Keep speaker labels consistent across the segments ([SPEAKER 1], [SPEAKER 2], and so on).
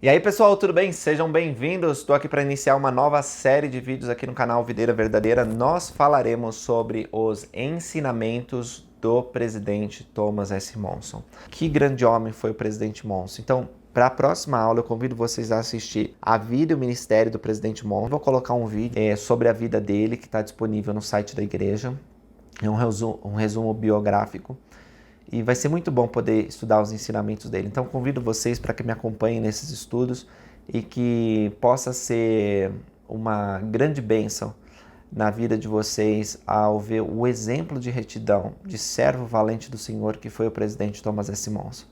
[SPEAKER 1] E aí pessoal, tudo bem? Sejam bem-vindos. Estou aqui para iniciar uma nova série de vídeos aqui no canal Videira Verdadeira. Nós falaremos sobre os ensinamentos do presidente Thomas S. Monson. Que grande homem foi o presidente Monson. Então, para a próxima aula, eu convido vocês a assistir a vida e o ministério do presidente Monson. Vou colocar um vídeo sobre a vida dele que está disponível no site da igreja. É um resumo biográfico. E vai ser muito bom poder estudar os ensinamentos dele. Então, convido vocês para que me acompanhem nesses estudos e que possa ser uma grande bênção na vida de vocês ao ver o exemplo de retidão, de servo valente do Senhor que foi o presidente Thomas S. Monson.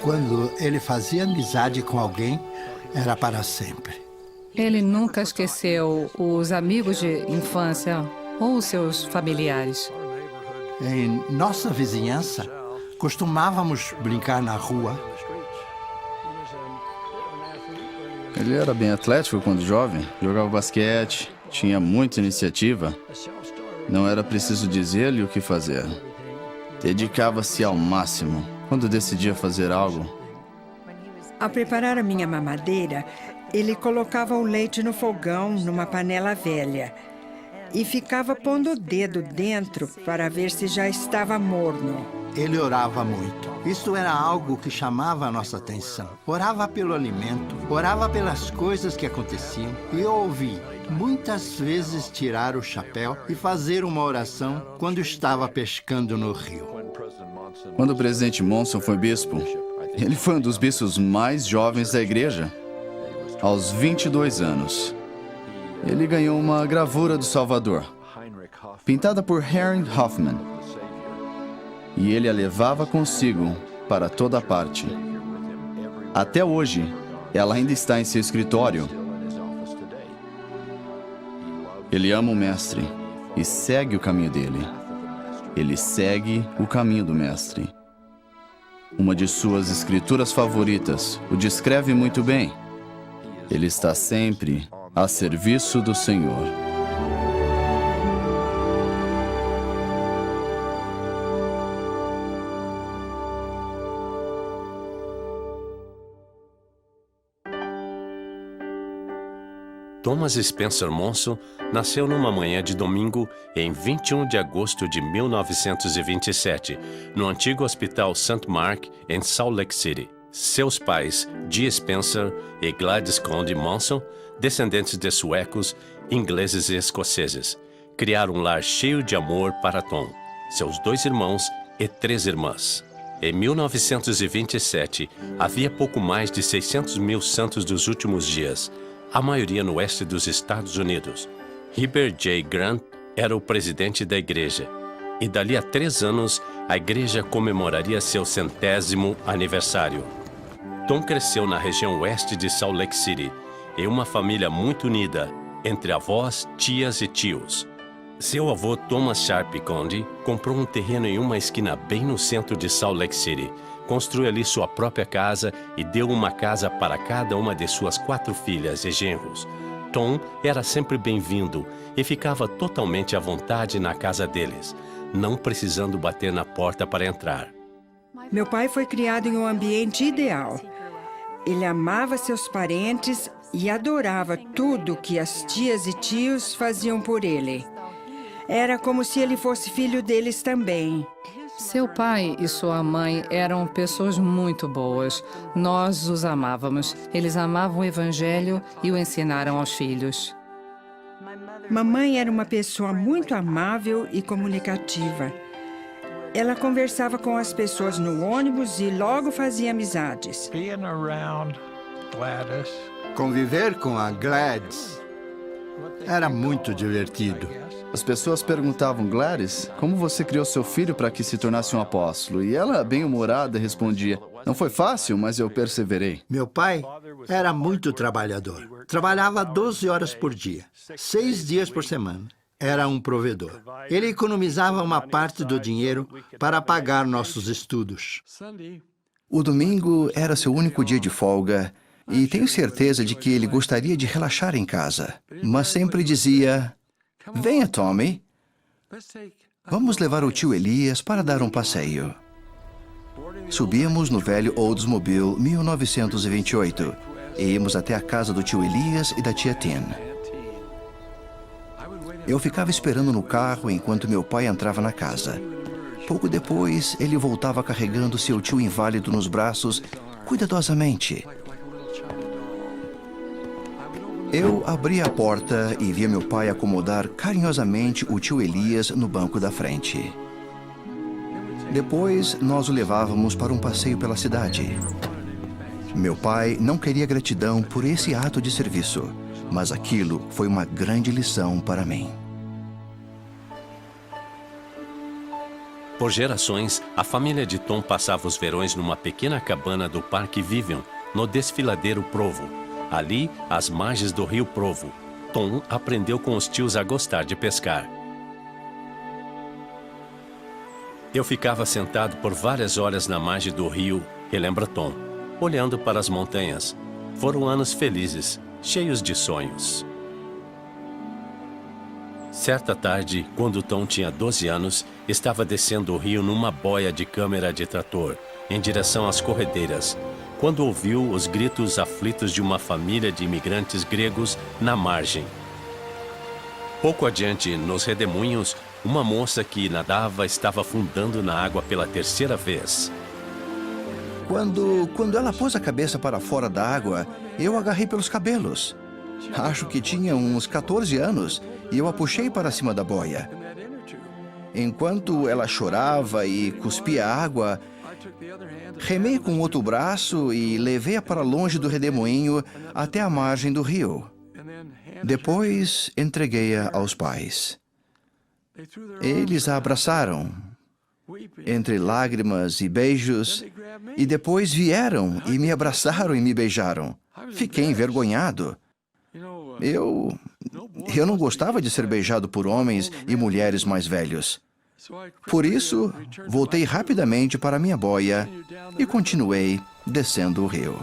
[SPEAKER 2] Quando ele fazia amizade com alguém, era para sempre.
[SPEAKER 3] Ele nunca esqueceu os amigos de infância ou os seus familiares.
[SPEAKER 2] Em nossa vizinhança, costumávamos brincar na rua.
[SPEAKER 4] Ele era bem atlético quando jovem, jogava basquete, tinha muita iniciativa. Não era preciso dizer-lhe o que fazer. Dedicava-se ao máximo. Quando decidia fazer algo,
[SPEAKER 5] Ao preparar a minha mamadeira, ele colocava o leite no fogão, numa panela velha, e ficava pondo o dedo dentro para ver se já estava morno.
[SPEAKER 2] Ele orava muito. Isto era algo que chamava a nossa atenção. Orava pelo alimento, orava pelas coisas que aconteciam. E eu ouvi muitas vezes tirar o chapéu e fazer uma oração quando estava pescando no rio.
[SPEAKER 4] quando o presidente Monson foi bispo, ele foi um dos bispos mais jovens da igreja. Aos 22 anos, ele ganhou uma gravura do Salvador, pintada por Heinrich Hoffmann. E ele a levava consigo para toda parte. Até hoje, ela ainda está em seu escritório. Ele ama o mestre e segue o caminho dele. Ele segue o caminho do mestre. Uma de suas escrituras favoritas o descreve muito bem. Ele está sempre a serviço do Senhor.
[SPEAKER 6] Thomas Spencer Monson nasceu numa manhã de domingo em 21 de agosto de 1927, no antigo Hospital St. Mark, em Salt Lake City. Seus pais, G. Spencer e Gladys Conde Monson, descendentes de suecos, ingleses e escoceses, criaram um lar cheio de amor para Tom, seus 2 irmãos e 3 irmãs. Em 1927, havia pouco mais de 600 mil santos dos últimos dias, a maioria no oeste dos Estados Unidos. Heber J. Grant era o presidente da igreja, e dali a 3 anos, a igreja comemoraria seu 100º aniversário. Tom cresceu na região oeste de Salt Lake City, em uma família muito unida, entre avós, tias e tios. Seu avô, Thomas Sharp Conde, comprou um terreno em uma esquina bem no centro de Salt Lake City, construiu ali sua própria casa e deu uma casa para cada uma de suas 4 filhas e genros. Tom era sempre bem-vindo e ficava totalmente à vontade na casa deles, não precisando bater na porta para entrar.
[SPEAKER 5] Meu pai foi criado em um ambiente ideal. Ele amava seus parentes e adorava tudo que as tias e tios faziam por ele. Era como se ele fosse filho deles também.
[SPEAKER 3] Seu pai e sua mãe eram pessoas muito boas. Nós os amávamos. Eles amavam o Evangelho e o ensinaram aos filhos.
[SPEAKER 5] Mamãe era uma pessoa muito amável e comunicativa. Ela conversava com as pessoas no ônibus e logo fazia amizades.
[SPEAKER 7] Being around Gladys
[SPEAKER 2] Conviver com a Gladys era muito divertido.
[SPEAKER 4] As pessoas perguntavam, Gladys, como você criou seu filho para que se tornasse um apóstolo? E ela, bem-humorada, respondia, não foi fácil, mas eu perseverei.
[SPEAKER 2] Meu pai era muito trabalhador. Trabalhava 12 horas por dia, 6 dias por semana. era um provedor. Ele economizava uma parte do dinheiro para pagar nossos estudos.
[SPEAKER 4] O domingo era seu único dia de folga e tenho certeza de que ele gostaria de relaxar em casa. Mas sempre dizia: venha, Tommy, vamos levar o tio Elias para dar um passeio. Subíamos no velho Oldsmobile 1928 e íamos até a casa do tio Elias e da tia Tin. Eu ficava esperando no carro enquanto meu pai entrava na casa. Pouco depois, ele voltava carregando seu tio inválido nos braços, cuidadosamente. Eu abria a porta e via meu pai acomodar carinhosamente o tio Elias no banco da frente. Depois, nós o levávamos para um passeio pela cidade. Meu pai não queria gratidão por esse ato de serviço, mas aquilo foi uma grande lição para mim.
[SPEAKER 6] Por gerações, a família de Tom passava os verões numa pequena cabana do Parque Vivian, no desfiladeiro Provo. Ali, às margens do rio Provo, Tom aprendeu com os tios a gostar de pescar. Eu ficava sentado por várias horas na margem do rio, relembra Tom, olhando para as montanhas. Foram anos felizes, cheios de sonhos. Certa tarde, quando Tom tinha 12 anos, estava descendo o rio numa boia de câmera de trator, em direção às corredeiras, quando ouviu os gritos aflitos de uma família de imigrantes gregos na margem. Pouco adiante, nos redemoinhos, uma moça que nadava estava afundando na água pela terceira vez.
[SPEAKER 4] Quando ela pôs a cabeça para fora da água, eu agarrei pelos cabelos. Acho que tinha uns 14 anos e eu a puxei para cima da boia. Enquanto ela chorava e cuspia água, remei com o outro braço e levei-a para longe do redemoinho até a margem do rio. Depois, entreguei-a aos pais. Eles a abraçaram, entre lágrimas e beijos, e depois vieram e me abraçaram e me beijaram. Fiquei envergonhado. Eu não gostava de ser beijado por homens e mulheres mais velhos. Por isso, voltei rapidamente para minha boia e continuei descendo o rio.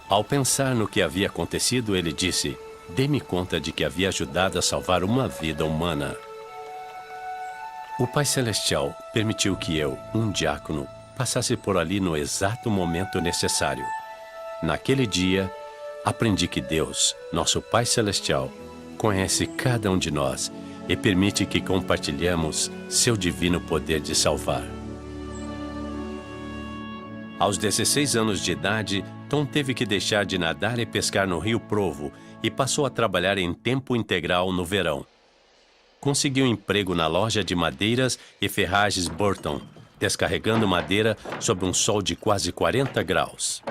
[SPEAKER 6] Ao pensar no que havia acontecido, ele disse: dei-me conta de que havia ajudado a salvar uma vida humana. O Pai Celestial permitiu que eu, um diácono, passasse por ali no exato momento necessário. Naquele dia, aprendi que Deus, nosso Pai Celestial, conhece cada um de nós e permite que compartilhemos seu divino poder de salvar. Aos 16 anos de idade, Tom teve que deixar de nadar e pescar no rio Provo e passou a trabalhar em tempo integral no verão. Conseguiu emprego na loja de madeiras e ferragens Burton, descarregando madeira sob um sol de quase 40 graus.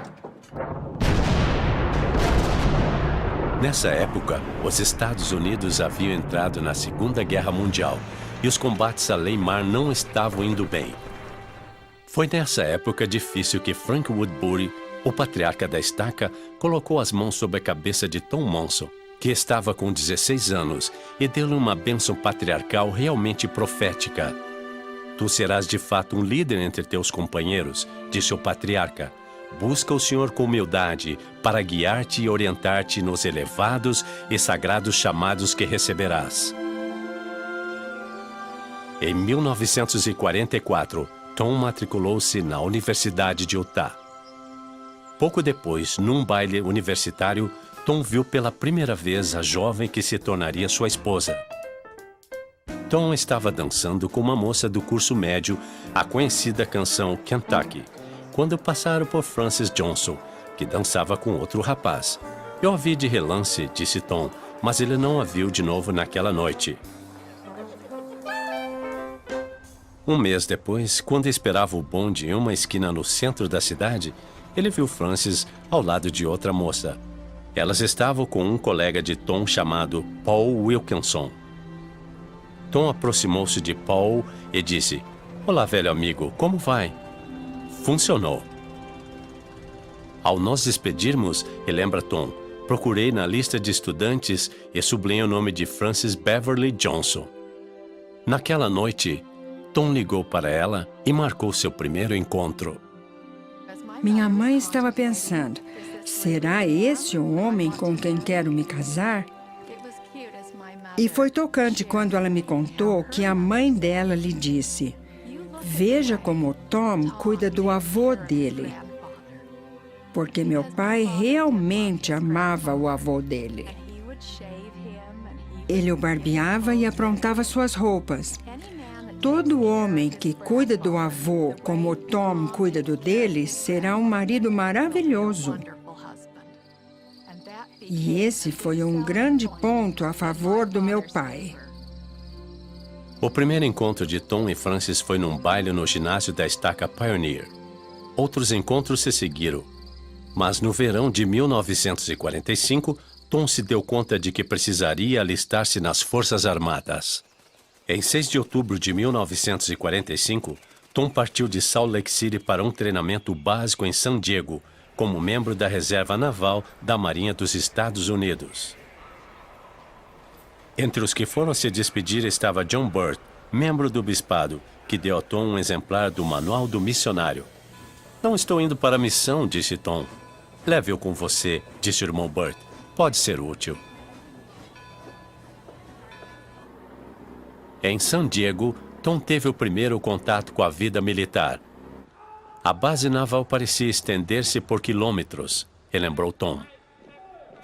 [SPEAKER 6] Nessa época, os Estados Unidos haviam entrado na Segunda Guerra Mundial e os combates além-mar não estavam indo bem. Foi nessa época difícil que Frank Woodbury, o patriarca da estaca, colocou as mãos sobre a cabeça de Tom Monson, que estava com 16 anos, e deu-lhe uma bênção patriarcal realmente profética. Tu serás de fato um líder entre teus companheiros, disse o patriarca. Busca o Senhor com humildade para guiar-te e orientar-te nos elevados e sagrados chamados que receberás. Em 1944, Tom matriculou-se na Universidade de Utah. Pouco depois, num baile universitário, Tom viu pela primeira vez a jovem que se tornaria sua esposa. Tom estava dançando com uma moça do curso médio a conhecida canção Kentucky, quando passaram por Francis Johnson, que dançava com outro rapaz. Eu a vi de relance, disse Tom, mas ele não a viu de novo naquela noite. Um mês depois, quando esperava o bonde em uma esquina no centro da cidade, ele viu Francis ao lado de outra moça. Elas estavam com um colega de Tom chamado Paul Wilkinson. Tom aproximou-se de Paul e disse: Olá, velho amigo, como vai? Funcionou. Ao nos despedirmos, relembra Tom, Procurei na lista de estudantes e sublinhei o nome de Frances Beverly Johnson. Naquela noite, Tom ligou para ela e marcou seu primeiro encontro.
[SPEAKER 5] Minha mãe estava pensando, será esse o homem com quem quero me casar? E foi tocante quando ela me contou que a mãe dela lhe disse, veja como Tom cuida do avô dele. Porque meu pai realmente amava o avô dele. Ele o barbeava e aprontava suas roupas. Todo homem que cuida do avô como Tom cuida do dele será um marido maravilhoso. E esse foi um grande ponto a favor do meu pai.
[SPEAKER 6] O primeiro encontro de Tom e Frances foi num baile no ginásio da estaca Pioneer. Outros encontros se seguiram. Mas no verão de 1945, Tom se deu conta de que precisaria alistar-se nas Forças Armadas. Em 6 de outubro de 1945, Tom partiu de Salt Lake City para um treinamento básico em San Diego, como membro da Reserva Naval da Marinha dos Estados Unidos. Entre os que foram se despedir estava John Burt, membro do bispado, que deu a Tom um exemplar do Manual do Missionário. Não estou indo para a missão, disse Tom. Leve-o com você, disse o irmão Burt. Pode ser útil. Em San Diego, Tom teve o primeiro contato com a vida militar. A base naval parecia estender-se por quilômetros, relembrou Tom.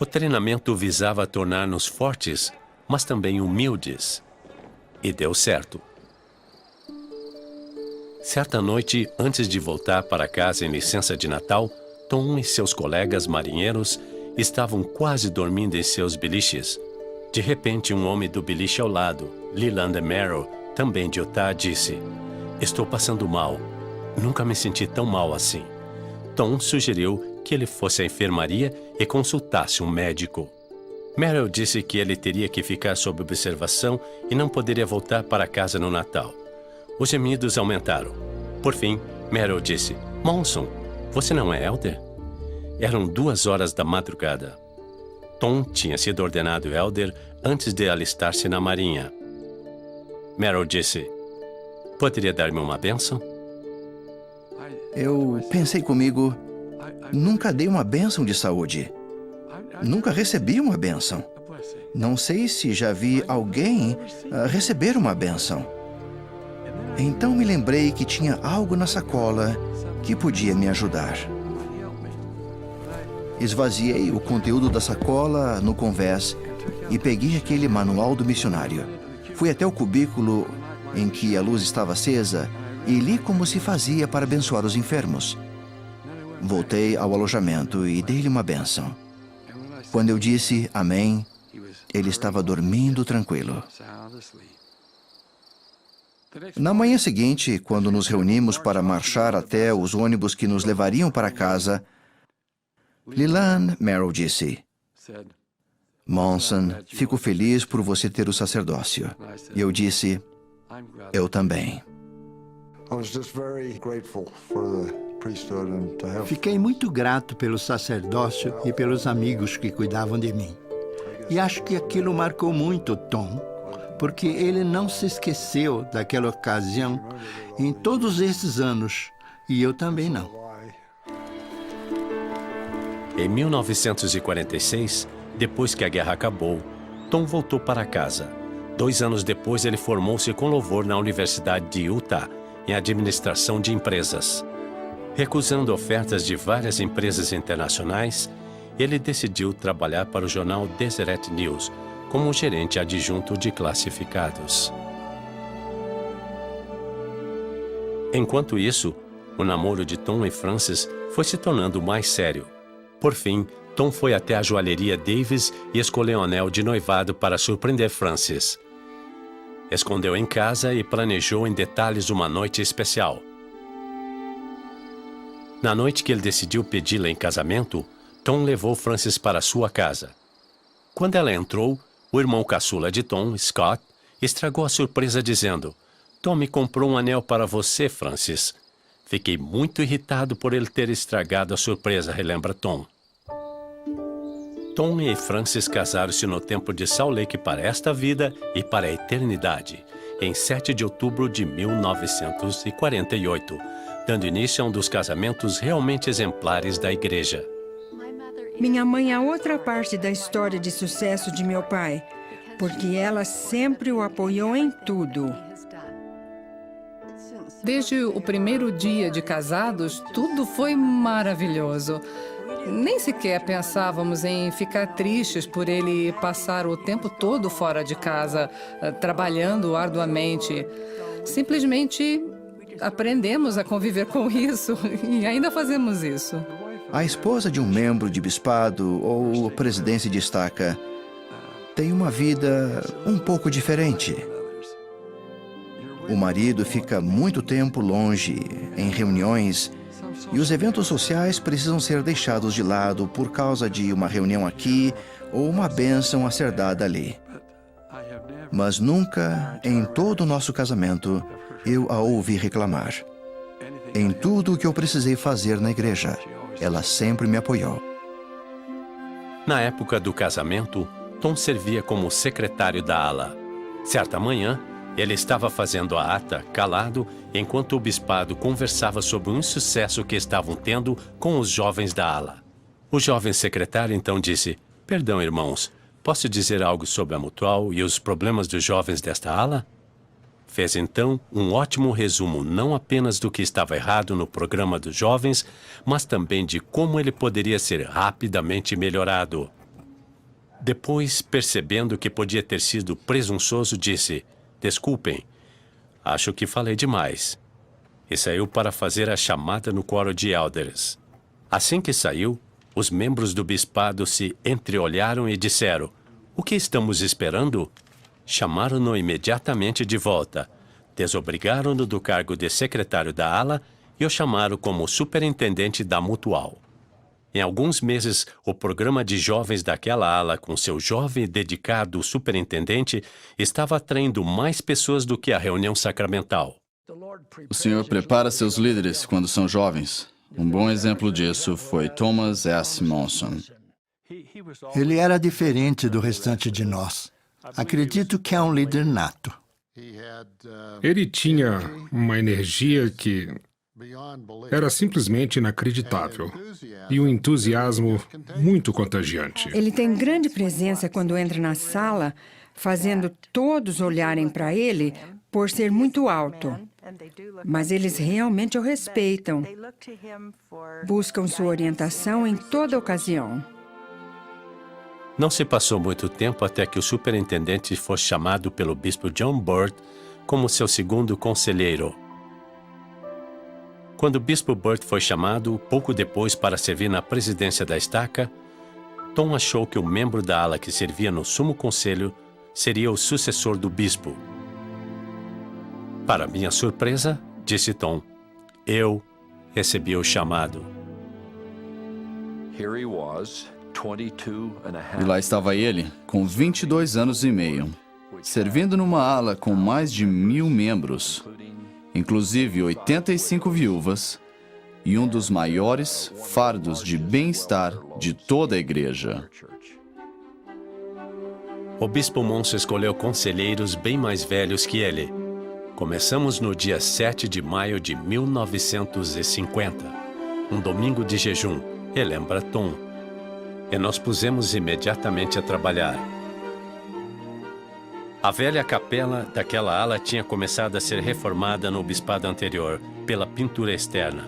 [SPEAKER 6] O treinamento visava tornar-nos fortes, mas também humildes. E deu certo. Certa noite, antes de voltar para casa em licença de Natal, Tom e seus colegas marinheiros estavam quase dormindo em seus biliches. De repente, um homem do beliche ao lado, Leland Merrill, também de Utah, disse: "Estou passando mal. Nunca me senti tão mal assim." Tom sugeriu que ele fosse à enfermaria e consultasse um médico. Merrill disse que ele teria que ficar sob observação e não poderia voltar para casa no Natal. Os gemidos aumentaram. Por fim, Merrill disse: "Monson, você não é elder?" Eram 2 horas da madrugada. Tom tinha sido ordenado elder antes de alistar-se na marinha. Merrill disse: "Poderia dar-me uma bênção?"
[SPEAKER 2] Eu pensei comigo, nunca dei uma bênção de saúde. Nunca recebi uma bênção. Não sei se já vi alguém receber uma bênção. Então me lembrei que tinha algo na sacola que podia me ajudar. Esvaziei o conteúdo da sacola no convés e peguei aquele manual do missionário. Fui até o cubículo em que a luz estava acesa e li como se fazia para abençoar os enfermos. Voltei ao alojamento e dei-lhe uma bênção. Quando eu disse amém, ele estava dormindo tranquilo. Na manhã seguinte, quando nos reunimos para marchar até os ônibus que nos levariam para casa, Leland Merrill disse: "Monson, fico feliz por você ter o sacerdócio." E eu disse: "Eu também."
[SPEAKER 8] Fiquei muito grato pelo sacerdócio e pelos amigos que cuidavam de mim. E acho que aquilo marcou muito Tom, porque ele não se esqueceu daquela ocasião em todos esses anos, e eu também não.
[SPEAKER 6] Em 1946, depois que a guerra acabou, Tom voltou para casa. 2 anos depois, ele formou-se com louvor na Universidade de Utah, em administração de empresas. Recusando ofertas de várias empresas internacionais, ele decidiu trabalhar para o jornal Deseret News como gerente adjunto de classificados. Enquanto isso, o namoro de Tom e Frances foi se tornando mais sério. Por fim, Tom foi até a joalheria Davis e escolheu um anel de noivado para surpreender Frances. Escondeu em casa e planejou em detalhes uma noite especial. Na noite que ele decidiu pedi-la em casamento, Tom levou Frances para sua casa. Quando ela entrou, o irmão caçula de Tom, Scott, estragou a surpresa dizendo: "Tom me comprou um anel para você, Frances." Fiquei muito irritado por ele ter estragado a surpresa, relembra Tom. Tom e Frances casaram-se no templo de Salt Lake para esta vida e para a eternidade, em 7 de outubro de 1948, dando início a um dos casamentos realmente exemplares da igreja.
[SPEAKER 5] Minha mãe é outra parte da história de sucesso de meu pai, porque ela sempre o apoiou em tudo.
[SPEAKER 3] Desde o primeiro dia de casados, tudo foi maravilhoso. Nem sequer pensávamos em ficar tristes por ele passar o tempo todo fora de casa, trabalhando arduamente. Simplesmente aprendemos a conviver com isso e ainda fazemos isso.
[SPEAKER 9] A esposa de um membro de bispado ou presidência de estaca tem uma vida um pouco diferente. O marido fica muito tempo longe, em reuniões, e os eventos sociais precisam ser deixados de lado por causa de uma reunião aqui ou uma bênção a ser dada ali. Mas nunca, em todo o nosso casamento, eu a ouvi reclamar. Em tudo o que eu precisei fazer na igreja, ela sempre me apoiou.
[SPEAKER 6] Na época do casamento, Tom servia como secretário da ala. Certa manhã, ele estava fazendo a ata, calado, enquanto o bispado conversava sobre um insucesso que estavam tendo com os jovens da ala. O jovem secretário então disse: "Perdão, irmãos, posso dizer algo sobre a Mutual e os problemas dos jovens desta ala?" Fez então um ótimo resumo não apenas do que estava errado no programa dos jovens, mas também de como ele poderia ser rapidamente melhorado. Depois, percebendo que podia ter sido presunçoso, disse: "Desculpem, acho que falei demais." E saiu para fazer a chamada no coro de elders. Assim que saiu, os membros do bispado se entreolharam e disseram: "O que estamos esperando?" Chamaram-no imediatamente de volta, desobrigaram-no do cargo de secretário da ala e o chamaram como superintendente da Mutual. Em alguns meses, o programa de jovens daquela ala, com seu jovem e dedicado superintendente, estava atraindo mais pessoas do que a reunião sacramental.
[SPEAKER 4] O Senhor prepara seus líderes quando são jovens. Um bom exemplo disso foi Thomas S. Monson.
[SPEAKER 8] Ele era diferente do restante de nós. Acredito que é um líder nato.
[SPEAKER 10] Ele tinha uma energia que era simplesmente inacreditável e um entusiasmo muito contagiante.
[SPEAKER 5] Ele tem grande presença quando entra na sala, fazendo todos olharem para ele por ser muito alto. Mas eles realmente o respeitam. Buscam sua orientação em toda ocasião.
[SPEAKER 6] Não se passou muito tempo até que o superintendente fosse chamado pelo bispo John Burt como seu segundo conselheiro. Quando o bispo Burt foi chamado, pouco depois, para servir na presidência da estaca, Tom achou que o membro da ala que servia no sumo conselho seria o sucessor do bispo. Para minha surpresa, disse Tom, eu recebi o chamado.
[SPEAKER 4] E lá estava ele, com 22 anos e meio, servindo numa ala com mais de 1.000 membros, inclusive 85 viúvas, e um dos maiores fardos de bem-estar de toda a igreja.
[SPEAKER 6] O bispo Monson escolheu conselheiros bem mais velhos que ele. Começamos no dia 7 de maio de 1950, um domingo de jejum, e lembra Tom. E nós pusemos imediatamente a trabalhar. A velha capela daquela ala tinha começado a ser reformada no bispado anterior, pela pintura externa.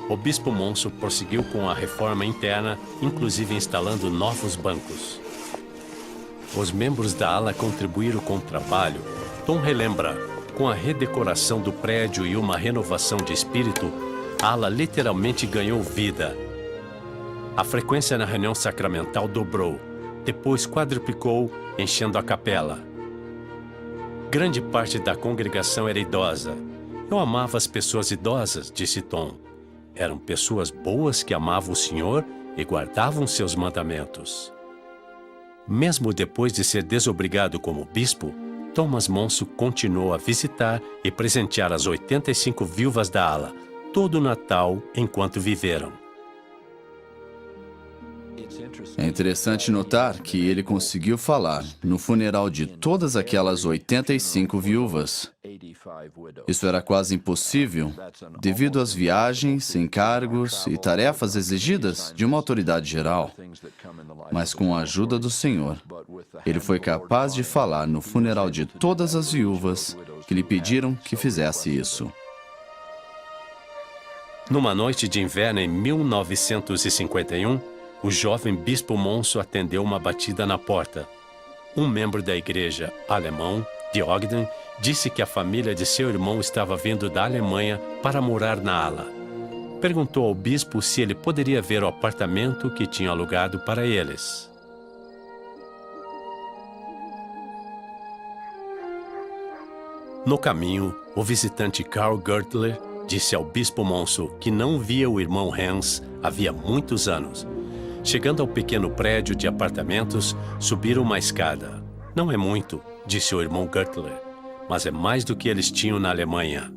[SPEAKER 6] O bispo Monson prosseguiu com a reforma interna, inclusive instalando novos bancos. Os membros da ala contribuíram com o trabalho. Tom relembra, com a redecoração do prédio e uma renovação de espírito, a ala literalmente ganhou vida. A frequência na reunião sacramental dobrou, depois quadruplicou, enchendo a capela. Grande parte da congregação era idosa. Eu amava as pessoas idosas, disse Tom. Eram pessoas boas que amavam o Senhor e guardavam seus mandamentos. Mesmo depois de ser desobrigado como bispo, Thomas Monson continuou a visitar e presentear as 85 viúvas da ala, todo o Natal enquanto viveram.
[SPEAKER 4] É interessante notar que ele conseguiu falar no funeral de todas aquelas 85 viúvas. Isso era quase impossível devido às viagens, encargos e tarefas exigidas de uma autoridade geral. Mas com a ajuda do Senhor, ele foi capaz de falar no funeral de todas as viúvas que lhe pediram que fizesse isso.
[SPEAKER 6] Numa noite de inverno em 1951, o jovem Bispo Monso atendeu uma batida na porta. Um membro da igreja alemão, de Ogden, disse que a família de seu irmão estava vindo da Alemanha para morar na ala. Perguntou ao bispo se ele poderia ver o apartamento que tinha alugado para eles. No caminho, o visitante Karl Gertler disse ao Bispo Monso que não via o irmão Hans havia muitos anos. Chegando ao pequeno prédio de apartamentos, subiram uma escada. Não é muito, disse o irmão Gertler, mas é mais do que eles tinham na Alemanha.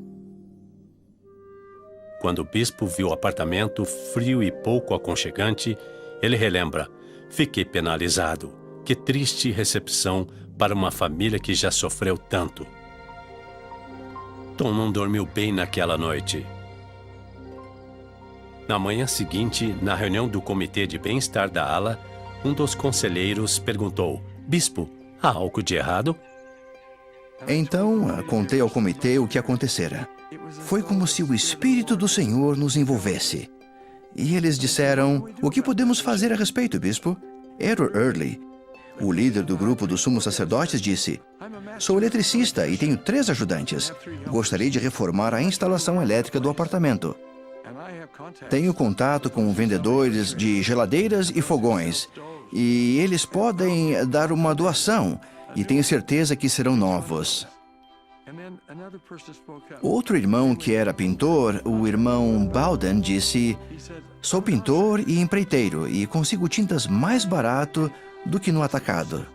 [SPEAKER 6] Quando o bispo viu o apartamento frio e pouco aconchegante, ele relembra: fiquei penalizado. Que triste recepção para uma família que já sofreu tanto. Tom não dormiu bem naquela noite. Na manhã seguinte, na reunião do Comitê de Bem-Estar da ala, um dos conselheiros perguntou: Bispo, há algo de errado?
[SPEAKER 9] Então, contei ao comitê o que acontecera. Foi como se o Espírito do Senhor nos envolvesse. E eles disseram: o que podemos fazer a respeito, bispo? Errol Early, o líder do grupo dos sumos sacerdotes, disse: sou eletricista e tenho 3 ajudantes. Gostaria de reformar a instalação elétrica do apartamento. Tenho contato com vendedores de geladeiras e fogões, e eles podem dar uma doação, e tenho certeza que serão novos. Outro irmão que era pintor, o irmão Bowden, disse: sou pintor e empreiteiro, e consigo tintas mais barato do que no atacado.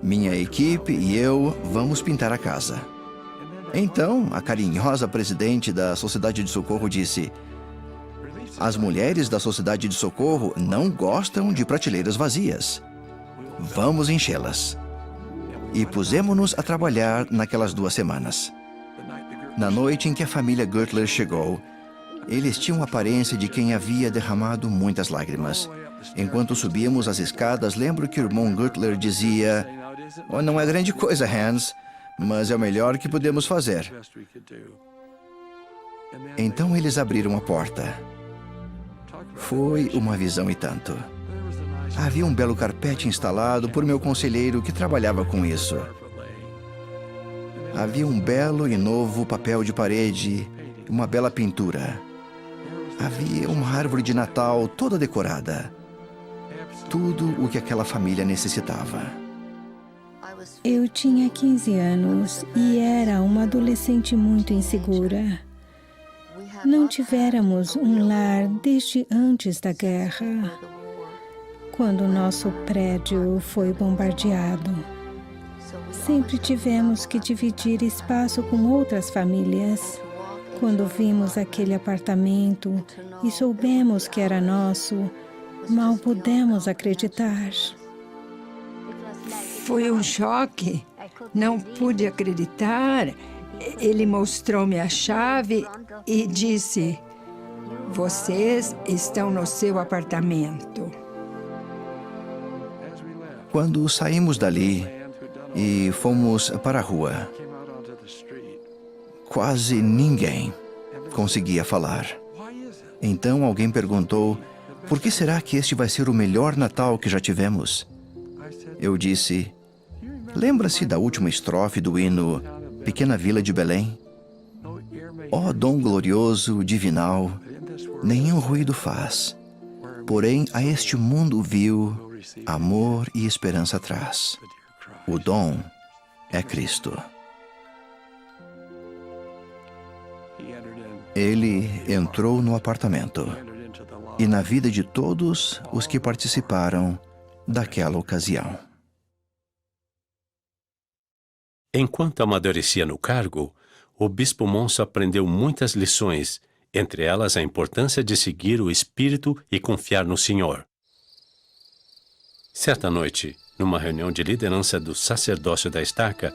[SPEAKER 9] Minha equipe e eu vamos pintar a casa. Então, a carinhosa presidente da Sociedade de Socorro disse: as mulheres da Sociedade de Socorro não gostam de prateleiras vazias. Vamos enchê-las. E pusemos-nos a trabalhar naquelas 2 semanas. Na noite em que a família Gertler chegou, eles tinham a aparência de quem havia derramado muitas lágrimas. Enquanto subíamos as escadas, lembro que o irmão Gertler dizia: oh, não é grande coisa, Hans, mas é o melhor que podemos fazer. Então eles abriram a porta. Foi uma visão e tanto. Havia um belo carpete instalado por meu conselheiro que trabalhava com isso. Havia um belo e novo papel de parede, uma bela pintura. Havia uma árvore de Natal toda decorada. Tudo o que aquela família necessitava.
[SPEAKER 11] Eu tinha 15 anos e era uma adolescente muito insegura. Não tivéramos um lar desde antes da guerra, quando nosso prédio foi bombardeado. Sempre tivemos que dividir espaço com outras famílias. Quando vimos aquele apartamento e soubemos que era nosso, mal pudemos acreditar.
[SPEAKER 5] Foi um choque. Não pude acreditar. Ele mostrou-me a chave e disse: vocês estão no seu apartamento.
[SPEAKER 9] Quando saímos dali e fomos para a rua, quase ninguém conseguia falar. Então alguém perguntou: por que será que este vai ser o melhor Natal que já tivemos? Eu disse: lembra-se da última estrofe do hino Pequena Vila de Belém? Ó dom glorioso, divinal, nenhum ruído faz, porém a este mundo vil, amor e esperança traz. O dom é Cristo. Ele entrou no apartamento e na vida de todos os que participaram daquela ocasião.
[SPEAKER 6] Enquanto amadurecia no cargo, o Bispo Monso aprendeu muitas lições, entre elas a importância de seguir o Espírito e confiar no Senhor. Certa noite, numa reunião de liderança do sacerdócio da estaca,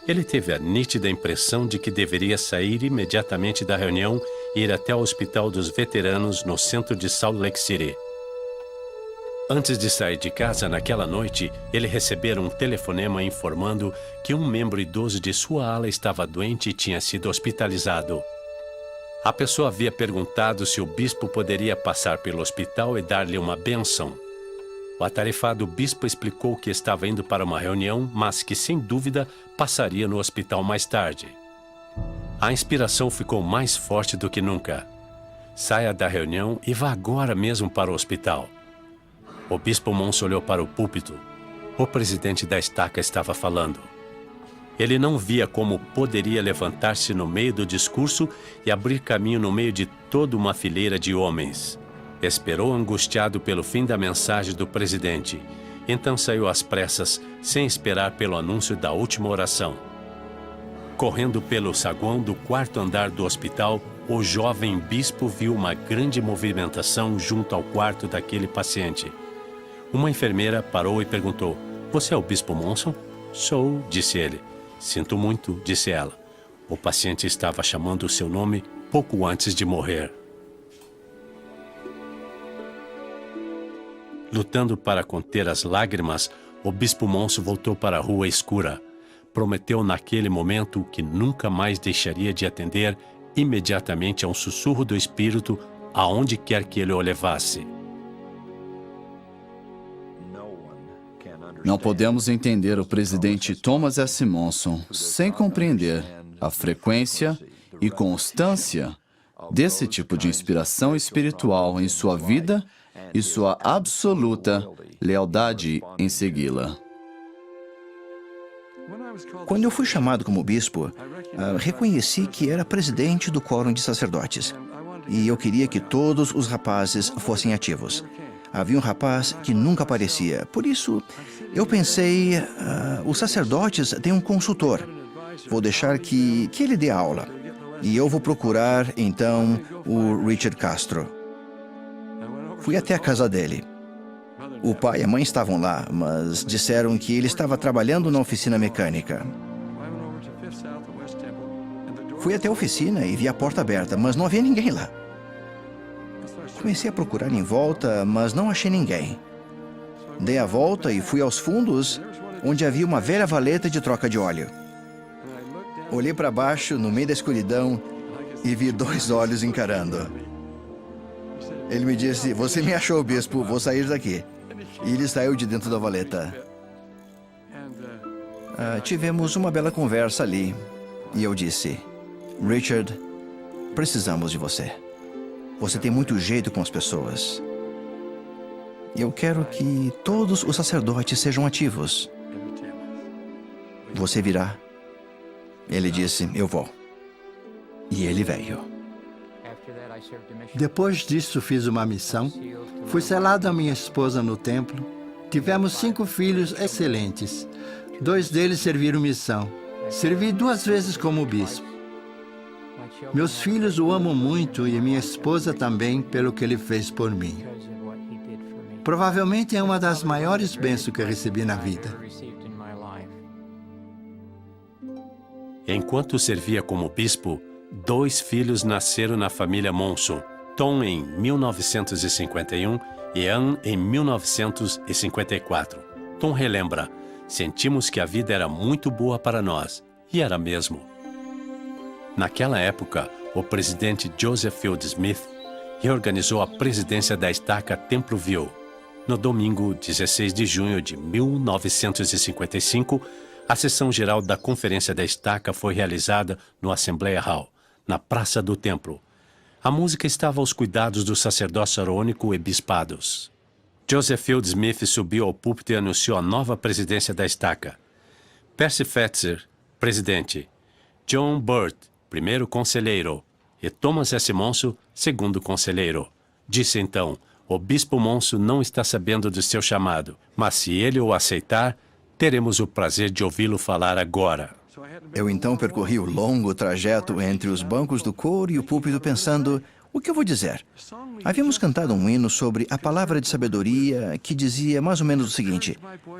[SPEAKER 6] ele teve a nítida impressão de que deveria sair imediatamente da reunião e ir até o Hospital dos Veteranos no centro de Salt Lake City. Antes de sair de casa naquela noite, ele recebera um telefonema informando que um membro idoso de sua ala estava doente e tinha sido hospitalizado. A pessoa havia perguntado se o bispo poderia passar pelo hospital e dar-lhe uma bênção. O atarefado bispo explicou que estava indo para uma reunião, mas que, sem dúvida, passaria no hospital mais tarde. A inspiração ficou mais forte do que nunca. Saia da reunião e vá agora mesmo para o hospital. O bispo Monson olhou para o púlpito. O presidente da estaca estava falando. Ele não via como poderia levantar-se no meio do discurso e abrir caminho no meio de toda uma fileira de homens. Esperou angustiado pelo fim da mensagem do presidente. Então saiu às pressas, sem esperar pelo anúncio da última oração. Correndo pelo saguão do quarto andar do hospital, o jovem bispo viu uma grande movimentação junto ao quarto daquele paciente. Uma enfermeira parou e perguntou: "Você é o bispo Monson?" "Sou", disse ele. "Sinto muito", disse ela. O paciente estava chamando o seu nome pouco antes de morrer. Lutando para conter as lágrimas, o bispo Monson voltou para a rua escura. Prometeu naquele momento que nunca mais deixaria de atender imediatamente a um sussurro do Espírito aonde quer que ele o levasse.
[SPEAKER 4] Não podemos entender o presidente Thomas S. Monson sem compreender a frequência e constância desse tipo de inspiração espiritual em sua vida e sua absoluta lealdade em segui-la.
[SPEAKER 9] Quando eu fui chamado como bispo, reconheci que era presidente do quórum de sacerdotes. E eu queria que todos os rapazes fossem ativos. Havia um rapaz que nunca aparecia. Por isso, eu pensei, os sacerdotes têm um consultor. Vou deixar que ele dê aula. E eu vou procurar, então, o Richard Castro. Fui até a casa dele. O pai e a mãe estavam lá, mas disseram que ele estava trabalhando na oficina mecânica. Fui até a oficina e vi a porta aberta, mas não havia ninguém lá. Comecei a procurar em volta, mas não achei ninguém. Dei a volta e fui aos fundos, onde havia uma velha valeta de troca de óleo. Olhei para baixo, no meio da escuridão, e vi 2 olhos encarando. Ele me disse: "Você me achou, bispo, vou sair daqui." E ele saiu de dentro da valeta. Tivemos uma bela conversa ali. E eu disse: "Richard, precisamos de você. Você tem muito jeito com as pessoas. Eu quero que todos os sacerdotes sejam ativos. Você virá?" Ele disse: "Eu vou." E ele veio.
[SPEAKER 8] Depois disso, fiz uma missão. Fui selado a minha esposa no templo. Tivemos 5 filhos excelentes. 2 deles serviram missão. Servi 2 vezes como bispo. Meus filhos o amam muito e minha esposa também pelo que ele fez por mim. Provavelmente é uma das maiores bênçãos que eu recebi na vida.
[SPEAKER 6] Enquanto servia como bispo, 2 filhos nasceram na família Monson, Tom em 1951 e Ann em 1954. Tom relembra: "Sentimos que a vida era muito boa para nós, e era mesmo." Naquela época, o presidente Joseph Field Smith reorganizou a presidência da estaca Templeville. No domingo, 16 de junho de 1955, a sessão geral da Conferência da Estaca foi realizada no Assembleia Hall, na Praça do Templo. A música estava aos cuidados do sacerdócio arônico e bispados. Joseph Field Smith subiu ao púlpito e anunciou a nova presidência da estaca. Percy Fetzer, presidente. John Burt, primeiro conselheiro. E Thomas S. Monson, segundo conselheiro. Disse então: "O bispo Monson não está sabendo do seu chamado, mas se ele o aceitar, teremos o prazer de ouvi-lo falar agora."
[SPEAKER 9] Eu então percorri o longo trajeto entre os bancos do coro e o púlpito pensando: O que eu vou dizer? Havíamos cantado um hino sobre a palavra de sabedoria que dizia mais ou menos o seguinte: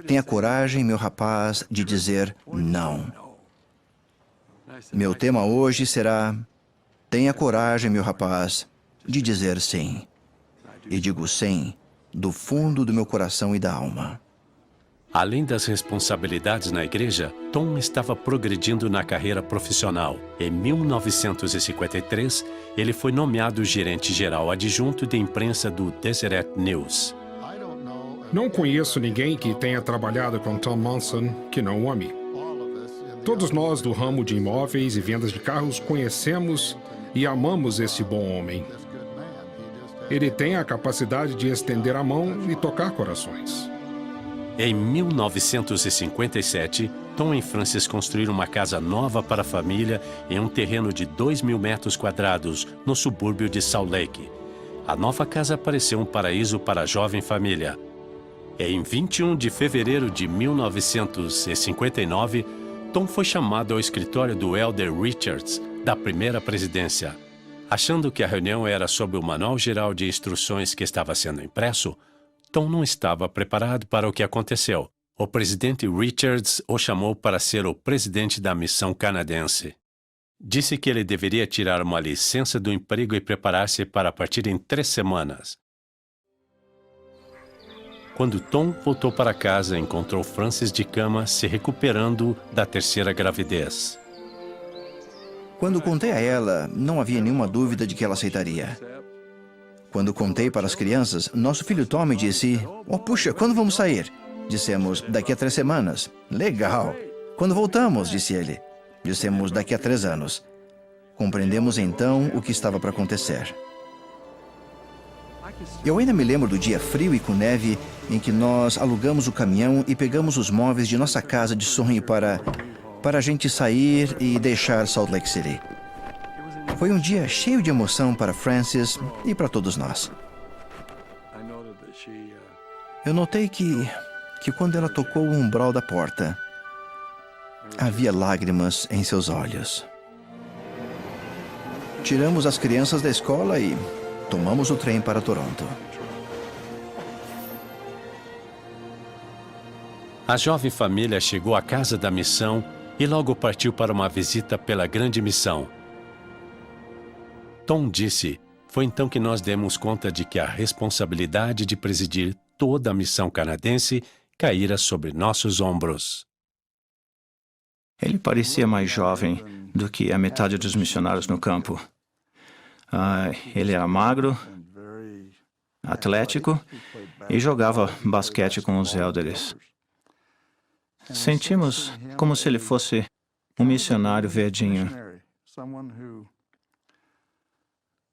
[SPEAKER 9] tenha coragem, meu rapaz, de dizer não. Meu tema hoje será: tenha coragem, meu rapaz, de dizer sim. E digo sim do fundo do meu coração e da alma.
[SPEAKER 6] Além das responsabilidades na igreja, Tom estava progredindo na carreira profissional. Em 1953, ele foi nomeado gerente-geral adjunto de imprensa do Deseret News.
[SPEAKER 10] Não conheço ninguém que tenha trabalhado com Tom Monson que não o ame. Todos nós do ramo de imóveis e vendas de carros conhecemos e amamos esse bom homem. Ele tem a capacidade de estender a mão e tocar corações.
[SPEAKER 6] Em 1957, Tom e Frances construíram uma casa nova para a família em um terreno de 2.000 metros quadrados, no subúrbio de Salt Lake. A nova casa pareceu um paraíso para a jovem família. Em 21 de fevereiro de 1959, Tom foi chamado ao escritório do Elder Richards, da primeira presidência. Achando que a reunião era sobre o Manual Geral de Instruções que estava sendo impresso, Tom não estava preparado para o que aconteceu. O presidente Richards o chamou para ser o presidente da missão canadense. Disse que ele deveria tirar uma licença do emprego e preparar-se para partir em 3 semanas. Quando Tom voltou para casa, encontrou Frances de cama, se recuperando da 3ª gravidez.
[SPEAKER 9] Quando contei a ela, não havia nenhuma dúvida de que ela aceitaria. Quando contei para as crianças, nosso filho Tommy disse: "Oh, puxa, quando vamos sair?" Dissemos: "Daqui a 3 semanas." "Legal." "Quando voltamos?" disse ele. Dissemos: "Daqui a 3 anos." Compreendemos então o que estava para acontecer. Eu ainda me lembro do dia frio e com neve em que nós alugamos o caminhão e pegamos os móveis de nossa casa de sonho para a gente sair e deixar Salt Lake City. Foi um dia cheio de emoção para Frances e para todos nós. Eu notei que quando ela tocou o umbral da porta, havia lágrimas em seus olhos. Tiramos as crianças da escola e tomamos o trem para Toronto.
[SPEAKER 6] A jovem família chegou à casa da missão e logo partiu para uma visita pela grande missão. Tom disse: "Foi então que nós demos conta de que a responsabilidade de presidir toda a missão canadense caíra sobre nossos ombros."
[SPEAKER 12] Ele parecia mais jovem do que a metade dos missionários no campo. Ele era magro, atlético e jogava basquete com os elders. Sentimos como se ele fosse um missionário verdinho.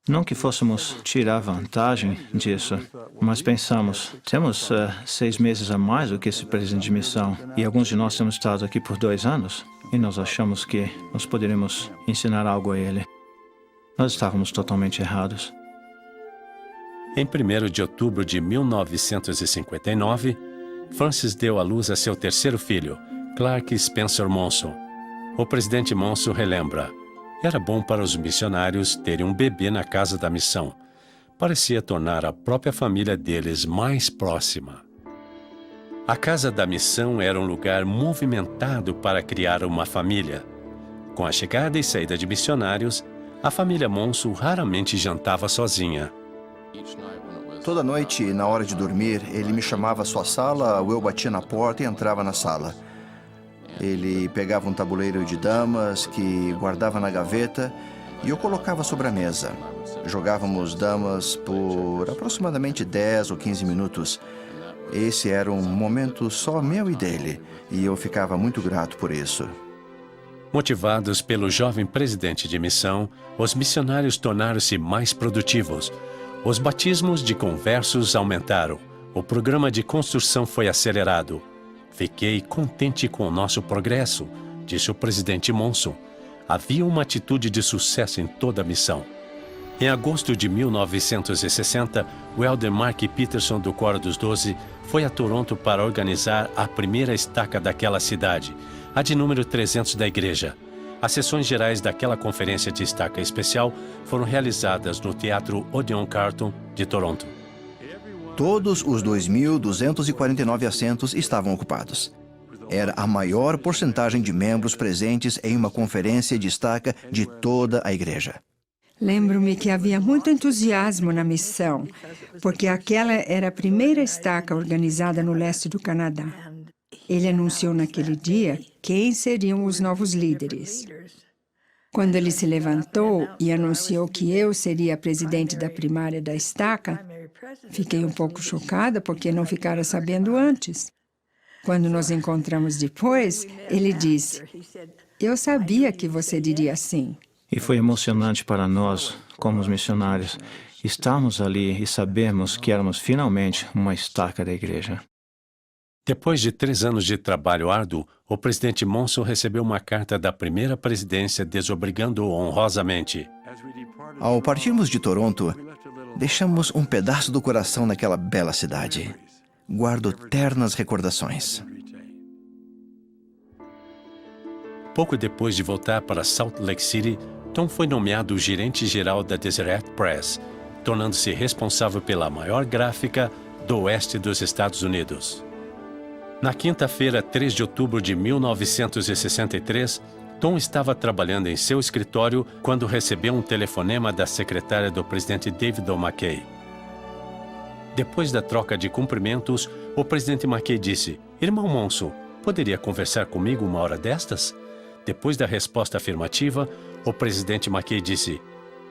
[SPEAKER 12] Não que fôssemos tirar vantagem disso, mas pensamos, temos 6 meses a mais do que esse presidente de missão, e alguns de nós temos estado aqui por 2 anos, e nós achamos que nós poderíamos ensinar algo a ele. Nós estávamos totalmente errados.
[SPEAKER 6] Em 1º de outubro de 1959, Frances deu à luz a seu 3º filho, Clark Spencer Monson. O presidente Monson relembra: "Era bom para os missionários terem um bebê na casa da missão. Parecia tornar a própria família deles mais próxima." A casa da missão era um lugar movimentado para criar uma família. Com a chegada e saída de missionários, a família Monson raramente jantava sozinha.
[SPEAKER 9] Toda noite, na hora de dormir, ele me chamava à sua sala, ou eu batia na porta e entrava na sala. Ele pegava um tabuleiro de damas que guardava na gaveta e eu colocava sobre a mesa. Jogávamos damas por aproximadamente 10 ou 15 minutos. Esse era um momento só meu e dele, e eu ficava muito grato por isso.
[SPEAKER 6] Motivados pelo jovem presidente de missão, os missionários tornaram-se mais produtivos. Os batismos de conversos aumentaram. O programa de construção foi acelerado. "Fiquei contente com o nosso progresso", disse o presidente Monson. Havia uma atitude de sucesso em toda a missão. Em agosto de 1960, o elder Mark Peterson, do Coro dos 12, foi a Toronto para organizar a primeira estaca daquela cidade, a de número 300 da igreja. As sessões gerais daquela conferência de estaca especial foram realizadas no Teatro Odeon Carton de Toronto.
[SPEAKER 9] Todos os 2.249 assentos estavam ocupados. Era a maior porcentagem de membros presentes em uma conferência de estaca de toda a igreja.
[SPEAKER 5] Lembro-me que havia muito entusiasmo na missão, porque aquela era a primeira estaca organizada no leste do Canadá. Ele anunciou naquele dia quem seriam os novos líderes. Quando ele se levantou e anunciou que eu seria a presidente da primária da estaca, fiquei um pouco chocada porque não ficara sabendo antes. Quando nos encontramos depois, ele disse: "Eu sabia que você diria sim."
[SPEAKER 12] E foi emocionante para nós, como os missionários, estarmos ali e sabermos que éramos finalmente uma estaca da igreja.
[SPEAKER 6] Depois de 3 anos de trabalho árduo, o presidente Monson recebeu uma carta da primeira presidência desobrigando-o honrosamente.
[SPEAKER 9] Ao partirmos de Toronto, deixamos um pedaço do coração naquela bela cidade. Guardo ternas recordações.
[SPEAKER 6] Pouco depois de voltar para Salt Lake City, Tom foi nomeado gerente-geral da Deseret Press, tornando-se responsável pela maior gráfica do oeste dos Estados Unidos. Na quinta-feira, 3 de outubro de 1963, Tom estava trabalhando em seu escritório quando recebeu um telefonema da secretária do presidente David O. McKay. Depois da troca de cumprimentos, o presidente McKay disse: "Irmão Monson, poderia conversar comigo uma hora destas?" Depois da resposta afirmativa, o presidente McKay disse: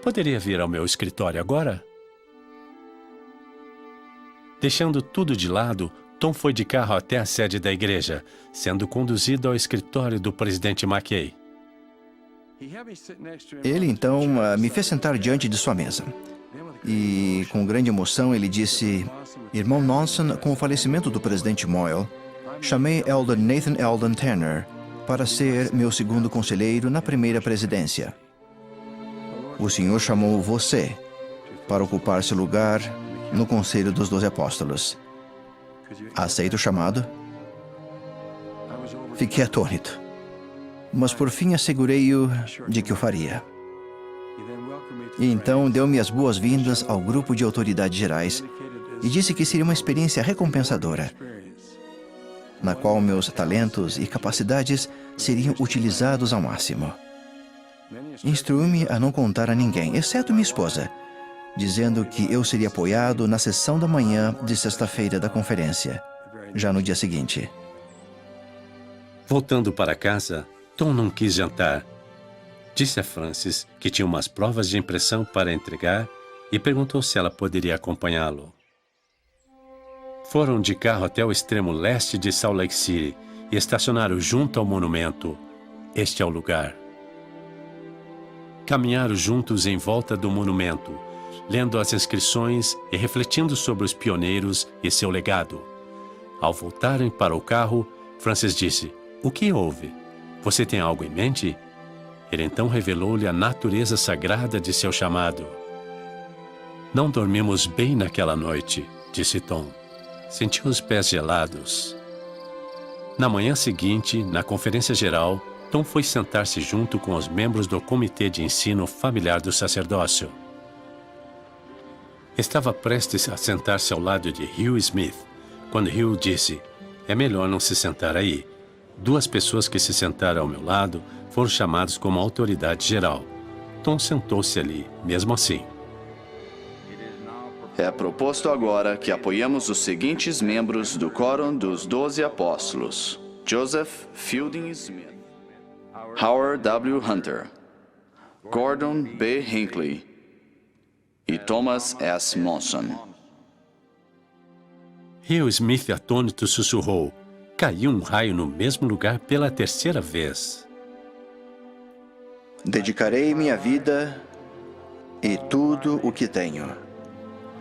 [SPEAKER 6] "Poderia vir ao meu escritório agora?" Deixando tudo de lado, Tom foi de carro até a sede da igreja, sendo conduzido ao escritório do presidente McKay.
[SPEAKER 9] Ele, então, me fez sentar diante de sua mesa. E, com grande emoção, ele disse: "Irmão Monson, com o falecimento do presidente Moyle, chamei Elder Nathan Eldon Tanner para ser meu segundo conselheiro na primeira presidência. O senhor chamou você para ocupar seu lugar no Conselho dos 12 Apóstolos. Aceita o chamado?" Fiquei atônito, mas por fim assegurei-o de que o faria. E então deu-me as boas-vindas ao grupo de autoridades gerais e disse que seria uma experiência recompensadora, na qual meus talentos e capacidades seriam utilizados ao máximo. Instruiu-me a não contar a ninguém, exceto minha esposa, dizendo que eu seria apoiado na sessão da manhã de sexta-feira da conferência, já no dia seguinte.
[SPEAKER 6] Voltando para casa, Tom não quis jantar. Disse a Frances que tinha umas provas de impressão para entregar e perguntou se ela poderia acompanhá-lo. Foram de carro até o extremo leste de Salt Lake City e estacionaram junto ao monumento. Este é o lugar. Caminharam juntos em volta do monumento, lendo as inscrições e refletindo sobre os pioneiros e seu legado. Ao voltarem para o carro, Frances disse: "O que houve? Você tem algo em mente?" Ele então revelou-lhe a natureza sagrada de seu chamado. "Não dormimos bem naquela noite", disse Tom. Sentiu os pés gelados. Na manhã seguinte, na conferência geral, Tom foi sentar-se junto com os membros do Comitê de Ensino Familiar do Sacerdócio. Estava prestes a sentar-se ao lado de Hugh Smith, quando Hugh disse: "É melhor não se sentar aí." 2 pessoas que se sentaram ao meu lado foram chamadas como autoridade geral. Tom sentou-se ali, mesmo assim.
[SPEAKER 4] É proposto agora que apoiemos os seguintes membros do Quórum dos 12 Apóstolos: Joseph Fielding Smith, Howard W. Hunter, Gordon B. Hinckley e Thomas S. Monson.
[SPEAKER 6] Hugh Smith, atônito, sussurrou: "Caiu um raio no mesmo lugar pela 3ª vez."
[SPEAKER 9] Dedicarei minha vida e tudo o que tenho.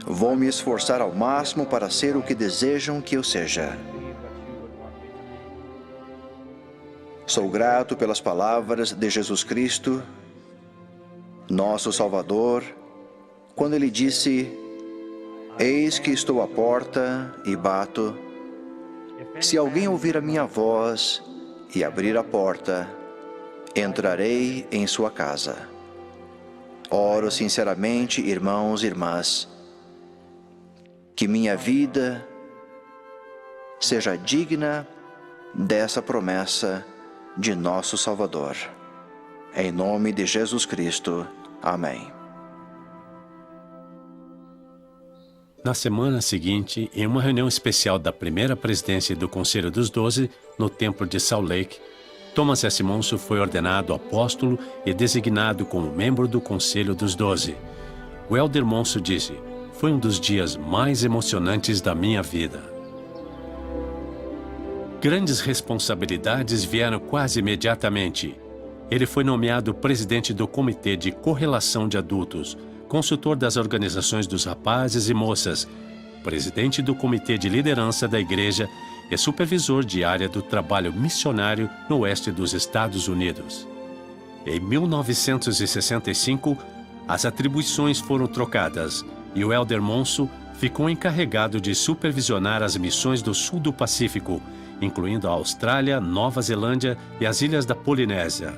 [SPEAKER 9] Vou me esforçar ao máximo para ser o que desejam que eu seja. Sou grato pelas palavras de Jesus Cristo, nosso Salvador, quando Ele disse: "Eis que estou à porta e bato. Se alguém ouvir a minha voz e abrir a porta, entrarei em sua casa. Oro sinceramente, irmãos e irmãs, que minha vida seja digna dessa promessa de nosso Salvador. Em nome de Jesus Cristo. Amém.
[SPEAKER 6] Na semana seguinte, em uma reunião especial da primeira presidência do Conselho dos 12, no Templo de Salt Lake, Thomas S. Monson foi ordenado apóstolo e designado como membro do Conselho dos 12. O Elder Monson disse: "Foi um dos dias mais emocionantes da minha vida." Grandes responsabilidades vieram quase imediatamente. Ele foi nomeado presidente do Comitê de Correlação de Adultos, consultor das organizações dos rapazes e moças, presidente do Comitê de Liderança da Igreja e supervisor de área do trabalho missionário no oeste dos Estados Unidos. Em 1965, as atribuições foram trocadas e o Elder Monson ficou encarregado de supervisionar as missões do sul do Pacífico, incluindo a Austrália, Nova Zelândia e as ilhas da Polinésia.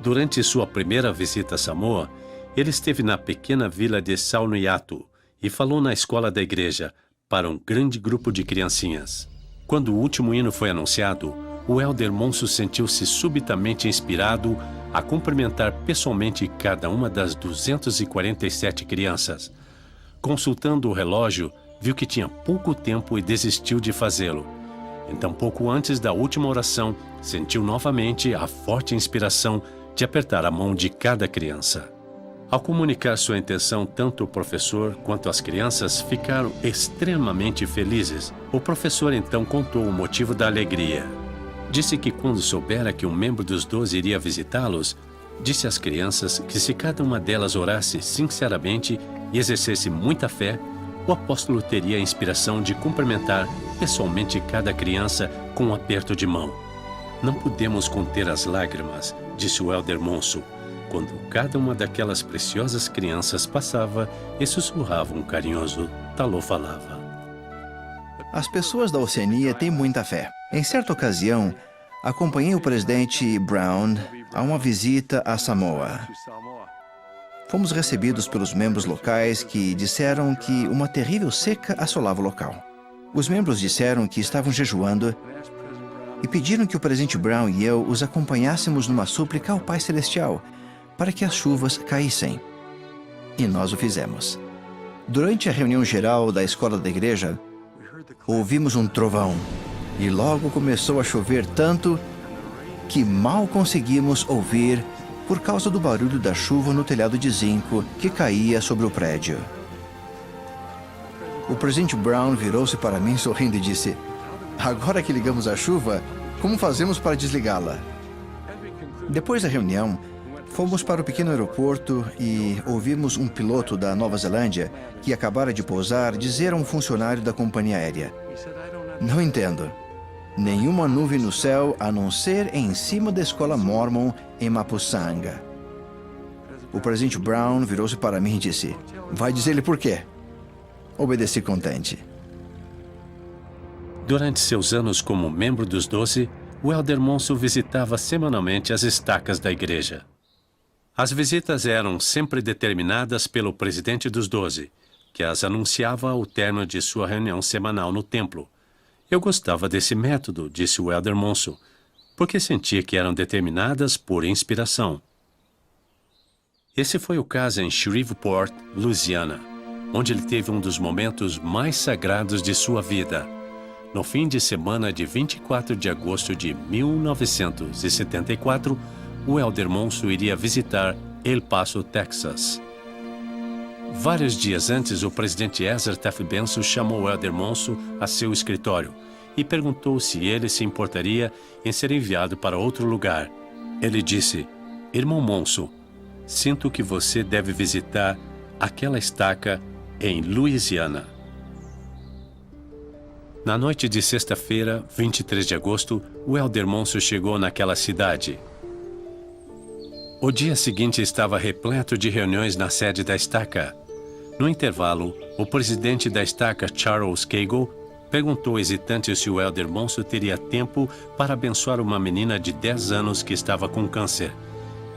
[SPEAKER 6] Durante sua primeira visita a Samoa, ele esteve na pequena vila de Saunuiatu e falou na escola da igreja para um grande grupo de criancinhas. Quando o último hino foi anunciado, o Elder Monson sentiu-se subitamente inspirado a cumprimentar pessoalmente cada uma das 247 crianças. Consultando o relógio, viu que tinha pouco tempo e desistiu de fazê-lo. Então, pouco antes da última oração, sentiu novamente a forte inspiração de apertar a mão de cada criança. Ao comunicar sua intenção, tanto o professor quanto as crianças ficaram extremamente felizes. O professor então contou o motivo da alegria. Disse que quando soubera que um membro dos 12 iria visitá-los, disse às crianças que se cada uma delas orasse sinceramente e exercesse muita fé, o apóstolo teria a inspiração de cumprimentar pessoalmente cada criança com um aperto de mão. Não podemos conter as lágrimas, disse o Elder Monson, quando cada uma daquelas preciosas crianças passava e sussurrava um carinhoso "Talô falava".
[SPEAKER 9] As pessoas da Oceania têm muita fé. Em certa ocasião, acompanhei o presidente Brown a uma visita a Samoa. Fomos recebidos pelos membros locais que disseram que uma terrível seca assolava o local. Os membros disseram que estavam jejuando e pediram que o presidente Brown e eu os acompanhássemos numa súplica ao Pai Celestial para que as chuvas caíssem. E nós o fizemos. Durante a reunião geral da escola da igreja, ouvimos um trovão e logo começou a chover tanto que mal conseguimos ouvir por causa do barulho da chuva no telhado de zinco que caía sobre o prédio. O presidente Brown virou-se para mim sorrindo e disse: "Agora que ligamos a chuva, como fazemos para desligá-la?" Depois da reunião, fomos para o pequeno aeroporto e ouvimos um piloto da Nova Zelândia que acabara de pousar dizer a um funcionário da companhia aérea: "Não entendo. Nenhuma nuvem no céu a não ser em cima da escola Mormon em Mapusanga." O presidente Brown virou-se para mim e disse: "Vai dizer-lhe por quê?" Obedeci contente.
[SPEAKER 6] Durante seus anos como membro dos 12, o Elder Monson visitava semanalmente as estacas da igreja. As visitas eram sempre determinadas pelo presidente dos 12, que as anunciava ao término de sua reunião semanal no templo. "Eu gostava desse método", disse o Elder Monson, porque sentia que eram determinadas por inspiração. Esse foi o caso em Shreveport, Louisiana, onde ele teve um dos momentos mais sagrados de sua vida. No fim de semana de 24 de agosto de 1974, o Elder Monson iria visitar El Paso, Texas. Vários dias antes, o presidente Ezra Taft Benson chamou o Elder Monson a seu escritório e perguntou se ele se importaria em ser enviado para outro lugar. Ele disse: "Irmão Monson, sinto que você deve visitar aquela estaca em Louisiana." Na noite de sexta-feira, 23 de agosto, o Elder Monson chegou naquela cidade. O dia seguinte estava repleto de reuniões na sede da estaca. No intervalo, o presidente da estaca, Charles Cagle, perguntou hesitante se o Elder Monson teria tempo para abençoar uma menina de 10 anos que estava com câncer.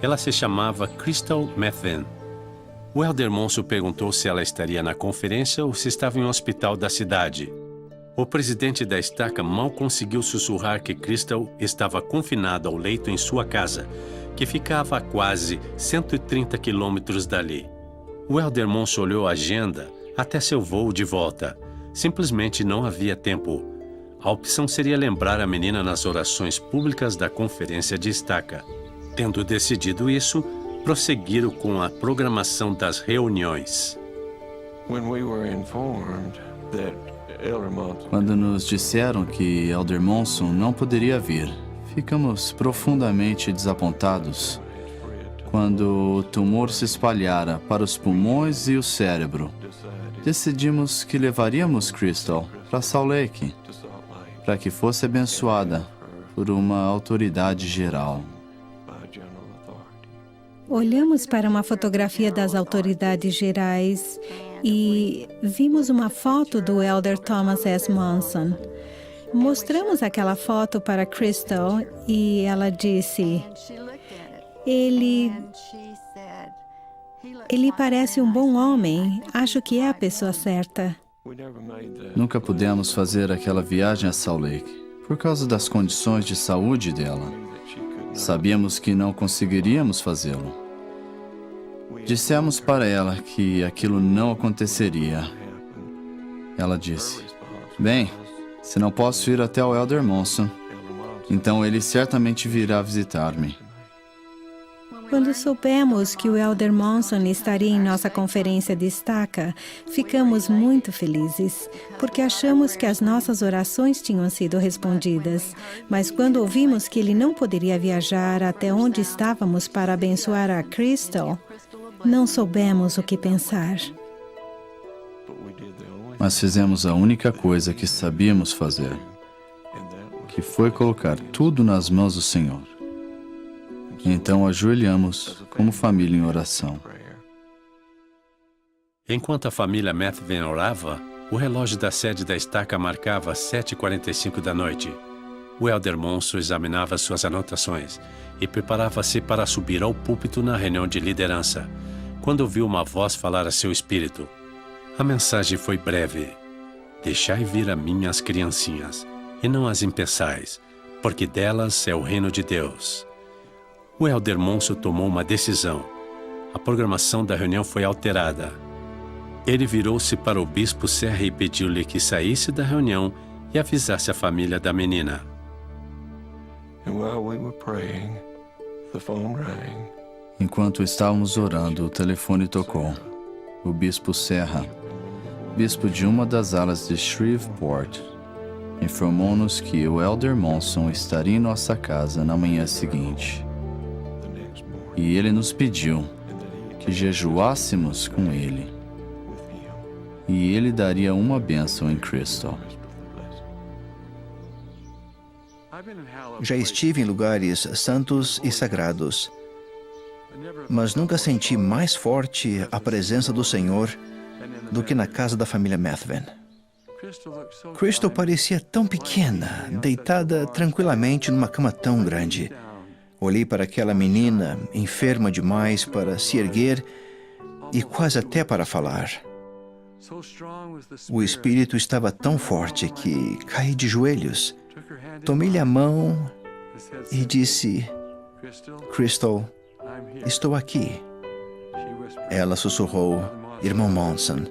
[SPEAKER 6] Ela se chamava Crystal Methven. O Elder Monson perguntou se ela estaria na conferência ou se estava em um hospital da cidade. O presidente da estaca mal conseguiu sussurrar que Crystal estava confinada ao leito em sua casa, que ficava a quase 130 quilômetros dali. O Elder Monson olhou a agenda até seu voo de volta. Simplesmente não havia tempo. A opção seria lembrar a menina nas orações públicas da conferência de estaca. Tendo decidido isso, prosseguiram com a programação das reuniões.
[SPEAKER 4] Quando nos disseram que Elder Monson não poderia vir, ficamos profundamente desapontados. Quando o tumor se espalhara para os pulmões e o cérebro, decidimos que levaríamos Crystal para Salt Lake, para que fosse abençoada por uma autoridade geral.
[SPEAKER 11] Olhamos para uma fotografia das autoridades gerais e vimos uma foto do Elder Thomas S. Monson. Mostramos aquela foto para Crystal e ela disse: Ele parece um bom homem. Acho que é a pessoa certa.
[SPEAKER 4] Nunca pudemos fazer aquela viagem a Salt Lake por causa das condições de saúde dela. Sabíamos que não conseguiríamos fazê-lo. Dissemos para ela que aquilo não aconteceria. Ela disse: Bem, se não posso ir até o Elder Monson, então ele certamente virá visitar-me.
[SPEAKER 11] Quando soubemos que o Elder Monson estaria em nossa conferência de estaca, ficamos muito felizes, porque achamos que as nossas orações tinham sido respondidas. Mas quando ouvimos que ele não poderia viajar até onde estávamos para abençoar a Crystal, não soubemos o que pensar.
[SPEAKER 4] Mas fizemos a única coisa que sabíamos fazer, que foi colocar tudo nas mãos do Senhor. Então ajoelhamos como família em oração.
[SPEAKER 6] Enquanto a família Methven orava, o relógio da sede da estaca marcava 7h45 da noite. O Elder Monson examinava suas anotações e preparava-se para subir ao púlpito na reunião de liderança, quando ouviu uma voz falar a seu espírito. A mensagem foi breve: Deixai vir a mim as criancinhas, e não as impeçais, porque delas é o reino de Deus. O Elder Monson tomou uma decisão. A programação da reunião foi alterada. Ele virou-se para o bispo Serra e pediu-lhe que saísse da reunião e avisasse a família da menina.
[SPEAKER 4] Enquanto estávamos orando, o telefone tocou. O bispo Serra, bispo de uma das alas de Shreveport, informou-nos que o Elder Monson estaria em nossa casa na manhã seguinte. E ele nos pediu que jejuássemos com ele. E ele daria uma bênção em Crystal.
[SPEAKER 9] Já estive em lugares santos e sagrados, mas nunca senti mais forte a presença do Senhor do que na casa da família Methven. Crystal parecia tão pequena, deitada tranquilamente numa cama tão grande. Olhei para aquela menina, enferma demais para se erguer e quase até para falar. O espírito estava tão forte que caí de joelhos. Tomei-lhe a mão e disse: Crystal, estou aqui. Ela sussurrou: Irmão Monson,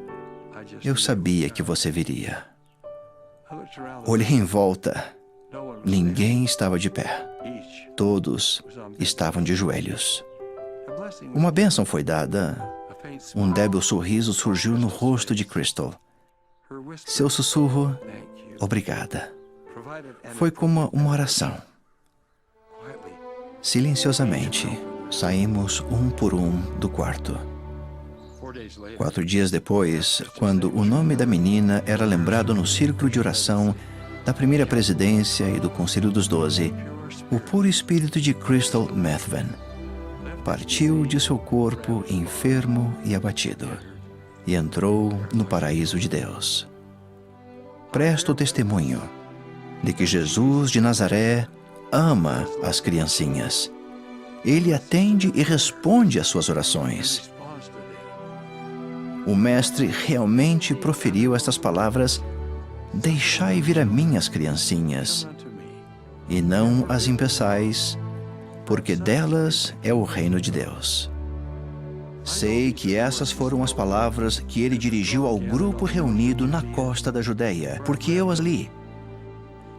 [SPEAKER 9] eu sabia que você viria. Olhei em volta. Ninguém estava de pé. Todos estavam de joelhos. Uma bênção foi dada. Um débil sorriso surgiu no rosto de Crystal. Seu sussurro: obrigada, foi como uma oração. Silenciosamente, saímos um por um do quarto. 4 dias depois, quando o nome da menina era lembrado no círculo de oração da primeira presidência e do Conselho dos 12, o puro espírito de Crystal Methven partiu de seu corpo enfermo e abatido e entrou no paraíso de Deus. Presto testemunho de que Jesus de Nazaré ama as criancinhas Ele atende e responde às suas orações. O mestre realmente proferiu estas palavras: deixai vir a mim as criancinhas, e não as impeçais, porque delas é o reino de Deus. Sei que essas foram as palavras que ele dirigiu ao grupo reunido na costa da Judéia, porque eu as li.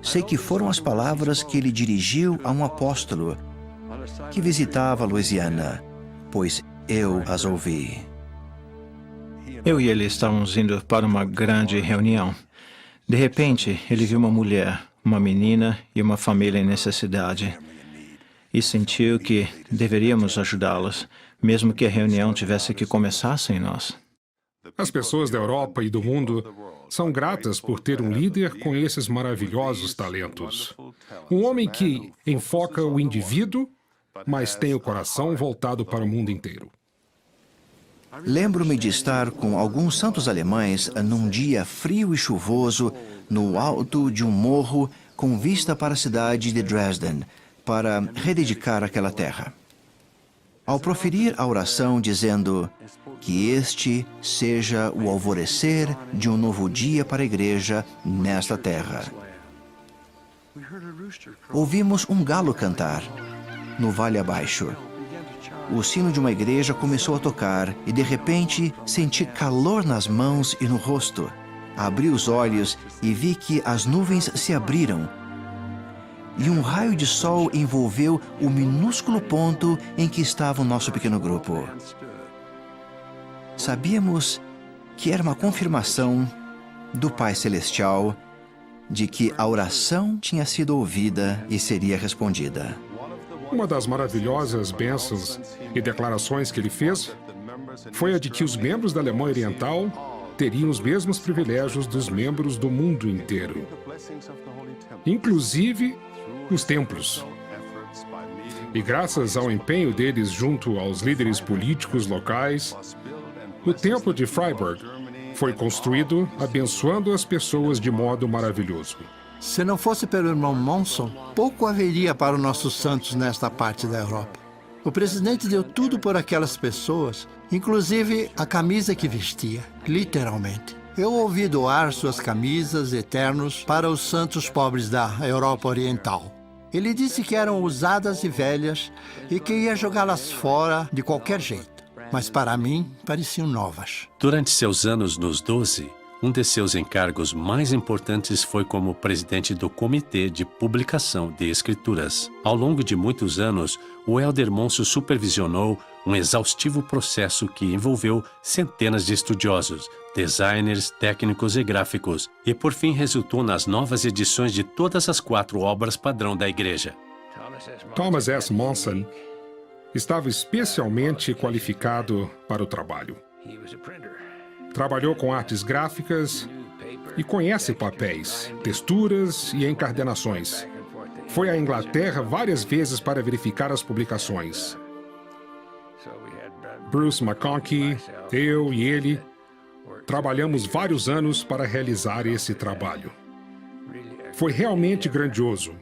[SPEAKER 9] Sei que foram as palavras que ele dirigiu a um apóstolo que visitava a Louisiana, pois eu as ouvi.
[SPEAKER 12] Eu e ele estávamos indo para uma grande reunião. De repente, ele viu uma mulher, uma menina e uma família em necessidade. E sentiu que deveríamos ajudá-los, mesmo que a reunião tivesse que começar sem nós.
[SPEAKER 10] As pessoas da Europa e do mundo são gratas por ter um líder com esses maravilhosos talentos. Um homem que enfoca o indivíduo, mas tem o coração voltado para o mundo inteiro.
[SPEAKER 9] Lembro-me de estar com alguns santos alemães num dia frio e chuvoso no alto de um morro com vista para a cidade de Dresden, para rededicar aquela terra. Ao proferir a oração dizendo que este seja o alvorecer de um novo dia para a igreja nesta terra, ouvimos um galo cantar no vale abaixo. O sino de uma igreja começou a tocar e, de repente, senti calor nas mãos e no rosto. Abri os olhos e vi que as nuvens se abriram e um raio de sol envolveu o minúsculo ponto em que estava o nosso pequeno grupo. Sabíamos que era uma confirmação do Pai Celestial de que a oração tinha sido ouvida e seria respondida.
[SPEAKER 10] Uma das maravilhosas bênçãos e declarações que ele fez foi a de que os membros da Alemanha Oriental teriam os mesmos privilégios dos membros do mundo inteiro, inclusive os templos. E graças ao empenho deles junto aos líderes políticos locais, o templo de Freiburg foi construído abençoando as pessoas de modo maravilhoso.
[SPEAKER 8] Se não fosse pelo irmão Monson, pouco haveria para os nossos santos nesta parte da Europa. O presidente deu tudo por aquelas pessoas, inclusive a camisa que vestia, literalmente. Eu ouvi doar suas camisas eternos para os santos pobres da Europa Oriental. Ele disse que eram usadas e velhas e que ia jogá-las fora de qualquer jeito. Mas para mim, pareciam novas.
[SPEAKER 6] Durante seus anos nos 12, um de seus encargos mais importantes foi como presidente do Comitê de Publicação de Escrituras. Ao longo de muitos anos, o Elder Monson supervisionou um exaustivo processo que envolveu centenas de estudiosos, designers, técnicos e gráficos, e por fim resultou nas novas edições de todas as 4 obras padrão da igreja.
[SPEAKER 10] Thomas S. Monson estava especialmente qualificado para o trabalho. Trabalhou com artes gráficas e conhece papéis, texturas e encardenações. Foi à Inglaterra várias vezes para verificar as publicações. Bruce McConkie, eu e ele trabalhamos vários anos para realizar esse trabalho. Foi realmente grandioso,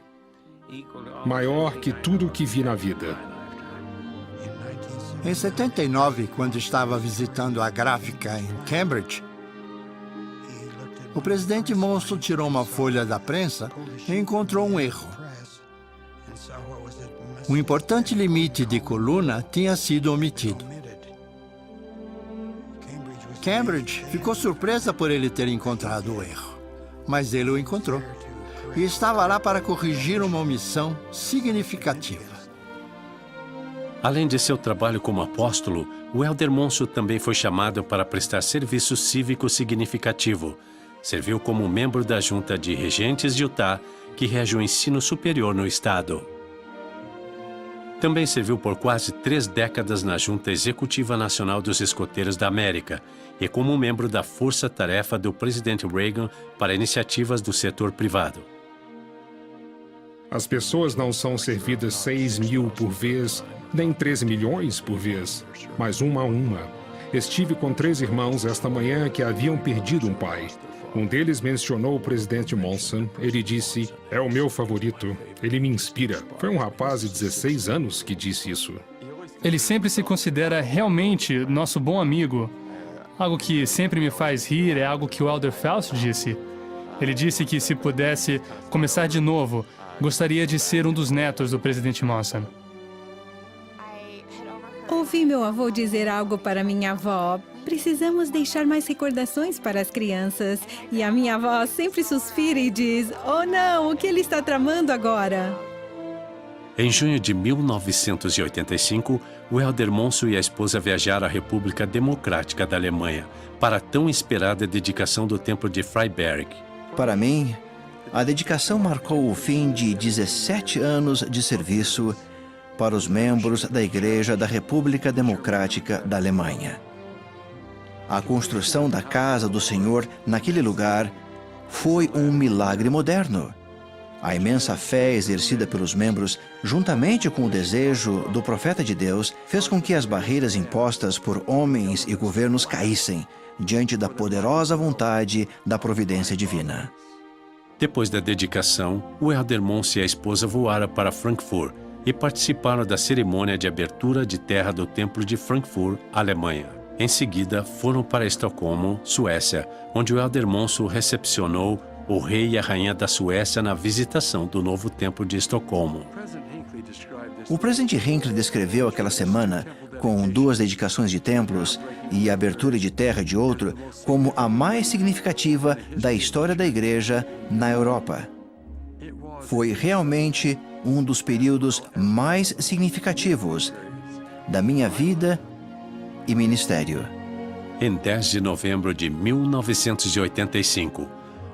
[SPEAKER 10] maior que tudo o que vi na vida.
[SPEAKER 8] Em 79, quando estava visitando a gráfica em Cambridge, o presidente Monson tirou uma folha da prensa e encontrou um erro. Um importante limite de coluna tinha sido omitido. Cambridge ficou surpresa por ele ter encontrado o erro, mas ele o encontrou e estava lá para corrigir uma omissão significativa.
[SPEAKER 6] Além de seu trabalho como apóstolo, o Elder Monson também foi chamado para prestar serviço cívico significativo. Serviu como membro da Junta de Regentes de Utah, que rege o ensino superior no estado. Também serviu por quase 3 décadas na Junta Executiva Nacional dos Escoteiros da América e como membro da Força-Tarefa do presidente Reagan para iniciativas do setor privado.
[SPEAKER 10] As pessoas não são servidas 6.000 por vez, nem 13 milhões por vez, mas uma a uma. Estive com 3 irmãos esta manhã que haviam perdido um pai. Um deles mencionou o presidente Monson. Ele disse, é o meu favorito. Ele me inspira. Foi um rapaz de 16 anos que disse isso.
[SPEAKER 13] Ele sempre se considera realmente nosso bom amigo. Algo que sempre me faz rir é algo que o Elder Faust disse. Ele disse que se pudesse começar de novo, gostaria de ser um dos netos do presidente Monson.
[SPEAKER 11] Ouvi meu avô dizer algo para minha avó. Precisamos deixar mais recordações para as crianças. E a minha avó sempre suspira e diz, oh não, o que ele está tramando agora?
[SPEAKER 6] Em junho de 1985, o Elder Monson e a esposa viajaram à República Democrática da Alemanha para a tão esperada dedicação do Templo de Freiberg.
[SPEAKER 9] Para mim, a dedicação marcou o fim de 17 anos de serviço para os membros da Igreja da República Democrática da Alemanha. A construção da Casa do Senhor naquele lugar foi um milagre moderno. A imensa fé exercida pelos membros, juntamente com o desejo do profeta de Deus, fez com que as barreiras impostas por homens e governos caíssem diante da poderosa vontade da providência divina.
[SPEAKER 6] Depois da dedicação, o Elder Monson e a esposa voaram para Frankfurt e participaram da cerimônia de abertura de terra do Templo de Frankfurt, Alemanha. Em seguida, foram para Estocolmo, Suécia, onde o Elder Monson recepcionou o rei e a rainha da Suécia na visitação do novo templo de Estocolmo.
[SPEAKER 9] O presidente Hinckley descreveu aquela semana, com 2 dedicações de templos e a abertura de terra de outro, como a mais significativa da história da igreja na Europa. Foi realmente um dos períodos mais significativos da minha vida e ministério.
[SPEAKER 6] Em 10 de novembro de 1985,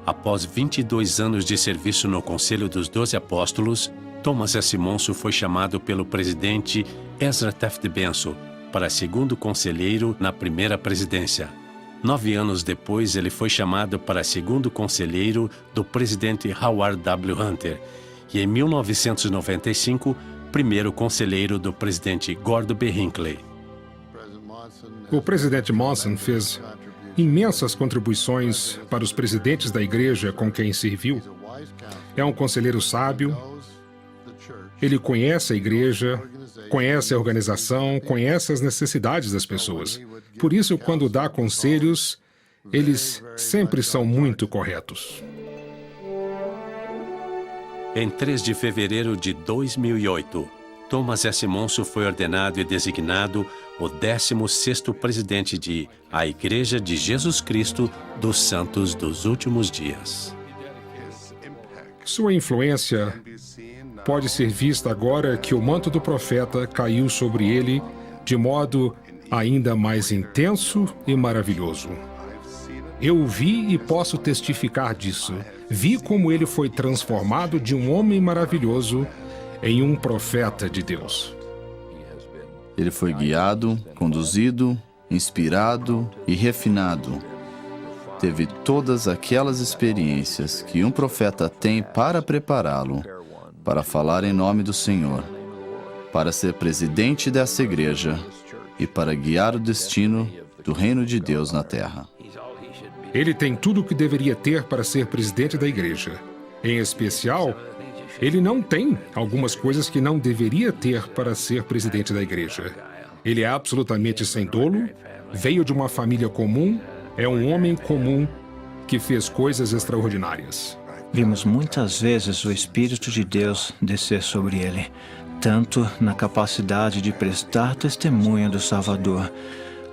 [SPEAKER 6] após 22 anos de serviço no Conselho dos 12 Apóstolos, Thomas S. Monson foi chamado pelo presidente Ezra Taft Benson para segundo conselheiro na primeira presidência. 9 anos depois, ele foi chamado para segundo conselheiro do presidente Howard W. Hunter e, em 1995, primeiro conselheiro do presidente Gordon B. Hinckley.
[SPEAKER 10] O presidente Monson fez imensas contribuições para os presidentes da igreja com quem serviu. É um conselheiro sábio. Ele conhece a igreja, conhece a organização, conhece as necessidades das pessoas. Por isso, quando dá conselhos, eles sempre são muito corretos.
[SPEAKER 6] Em 3 de fevereiro de 2008, Thomas S. Monson foi ordenado e designado o 16º presidente de A Igreja de Jesus Cristo dos Santos dos Últimos Dias.
[SPEAKER 10] Sua influência pode ser vista agora que o manto do profeta caiu sobre ele de modo ainda mais intenso e maravilhoso. Eu o vi e posso testificar disso. Vi como ele foi transformado de um homem maravilhoso em um profeta de Deus.
[SPEAKER 4] Ele foi guiado, conduzido, inspirado e refinado. Teve todas aquelas experiências que um profeta tem para prepará-lo para falar em nome do Senhor, para ser presidente dessa igreja e para guiar o destino do reino de Deus na terra.
[SPEAKER 10] Ele tem tudo o que deveria ter para ser presidente da igreja. Em especial, ele não tem algumas coisas que não deveria ter para ser presidente da igreja. Ele é absolutamente sem dolo, veio de uma família comum, é um homem comum que fez coisas extraordinárias.
[SPEAKER 12] Vimos muitas vezes o Espírito de Deus descer sobre ele, tanto na capacidade de prestar testemunho do Salvador,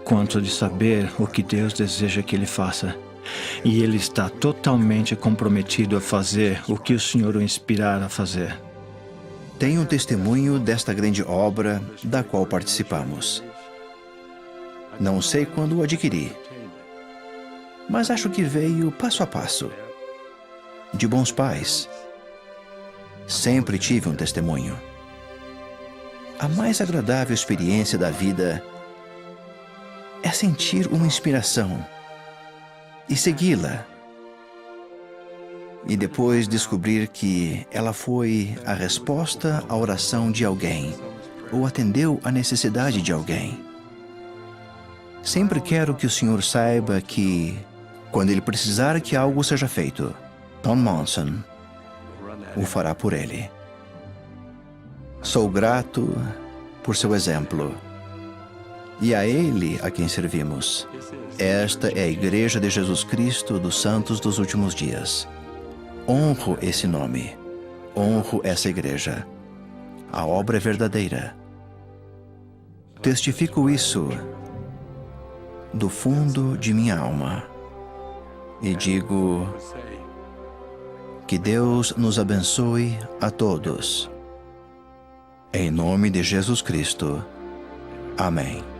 [SPEAKER 12] quanto de saber o que Deus deseja que ele faça. E ele está totalmente comprometido a fazer o que o Senhor o inspirar a fazer.
[SPEAKER 9] Tenho um testemunho desta grande obra da qual participamos. Não sei quando o adquiri, mas acho que veio passo a passo. De bons pais. Sempre tive um testemunho. A mais agradável experiência da vida é sentir uma inspiração e segui-la. E depois descobrir que ela foi a resposta à oração de alguém ou atendeu à necessidade de alguém. Sempre quero que o Senhor saiba que Quando ele precisar que algo seja feito, Tom Monson o fará por ele. Sou grato por seu exemplo. E a ele a quem servimos. Esta é a Igreja de Jesus Cristo dos Santos dos Últimos Dias. Honro esse nome. Honro essa igreja. A obra é verdadeira. Testifico isso do fundo de minha alma. E digo que Deus nos abençoe a todos. Em nome de Jesus Cristo. Amém.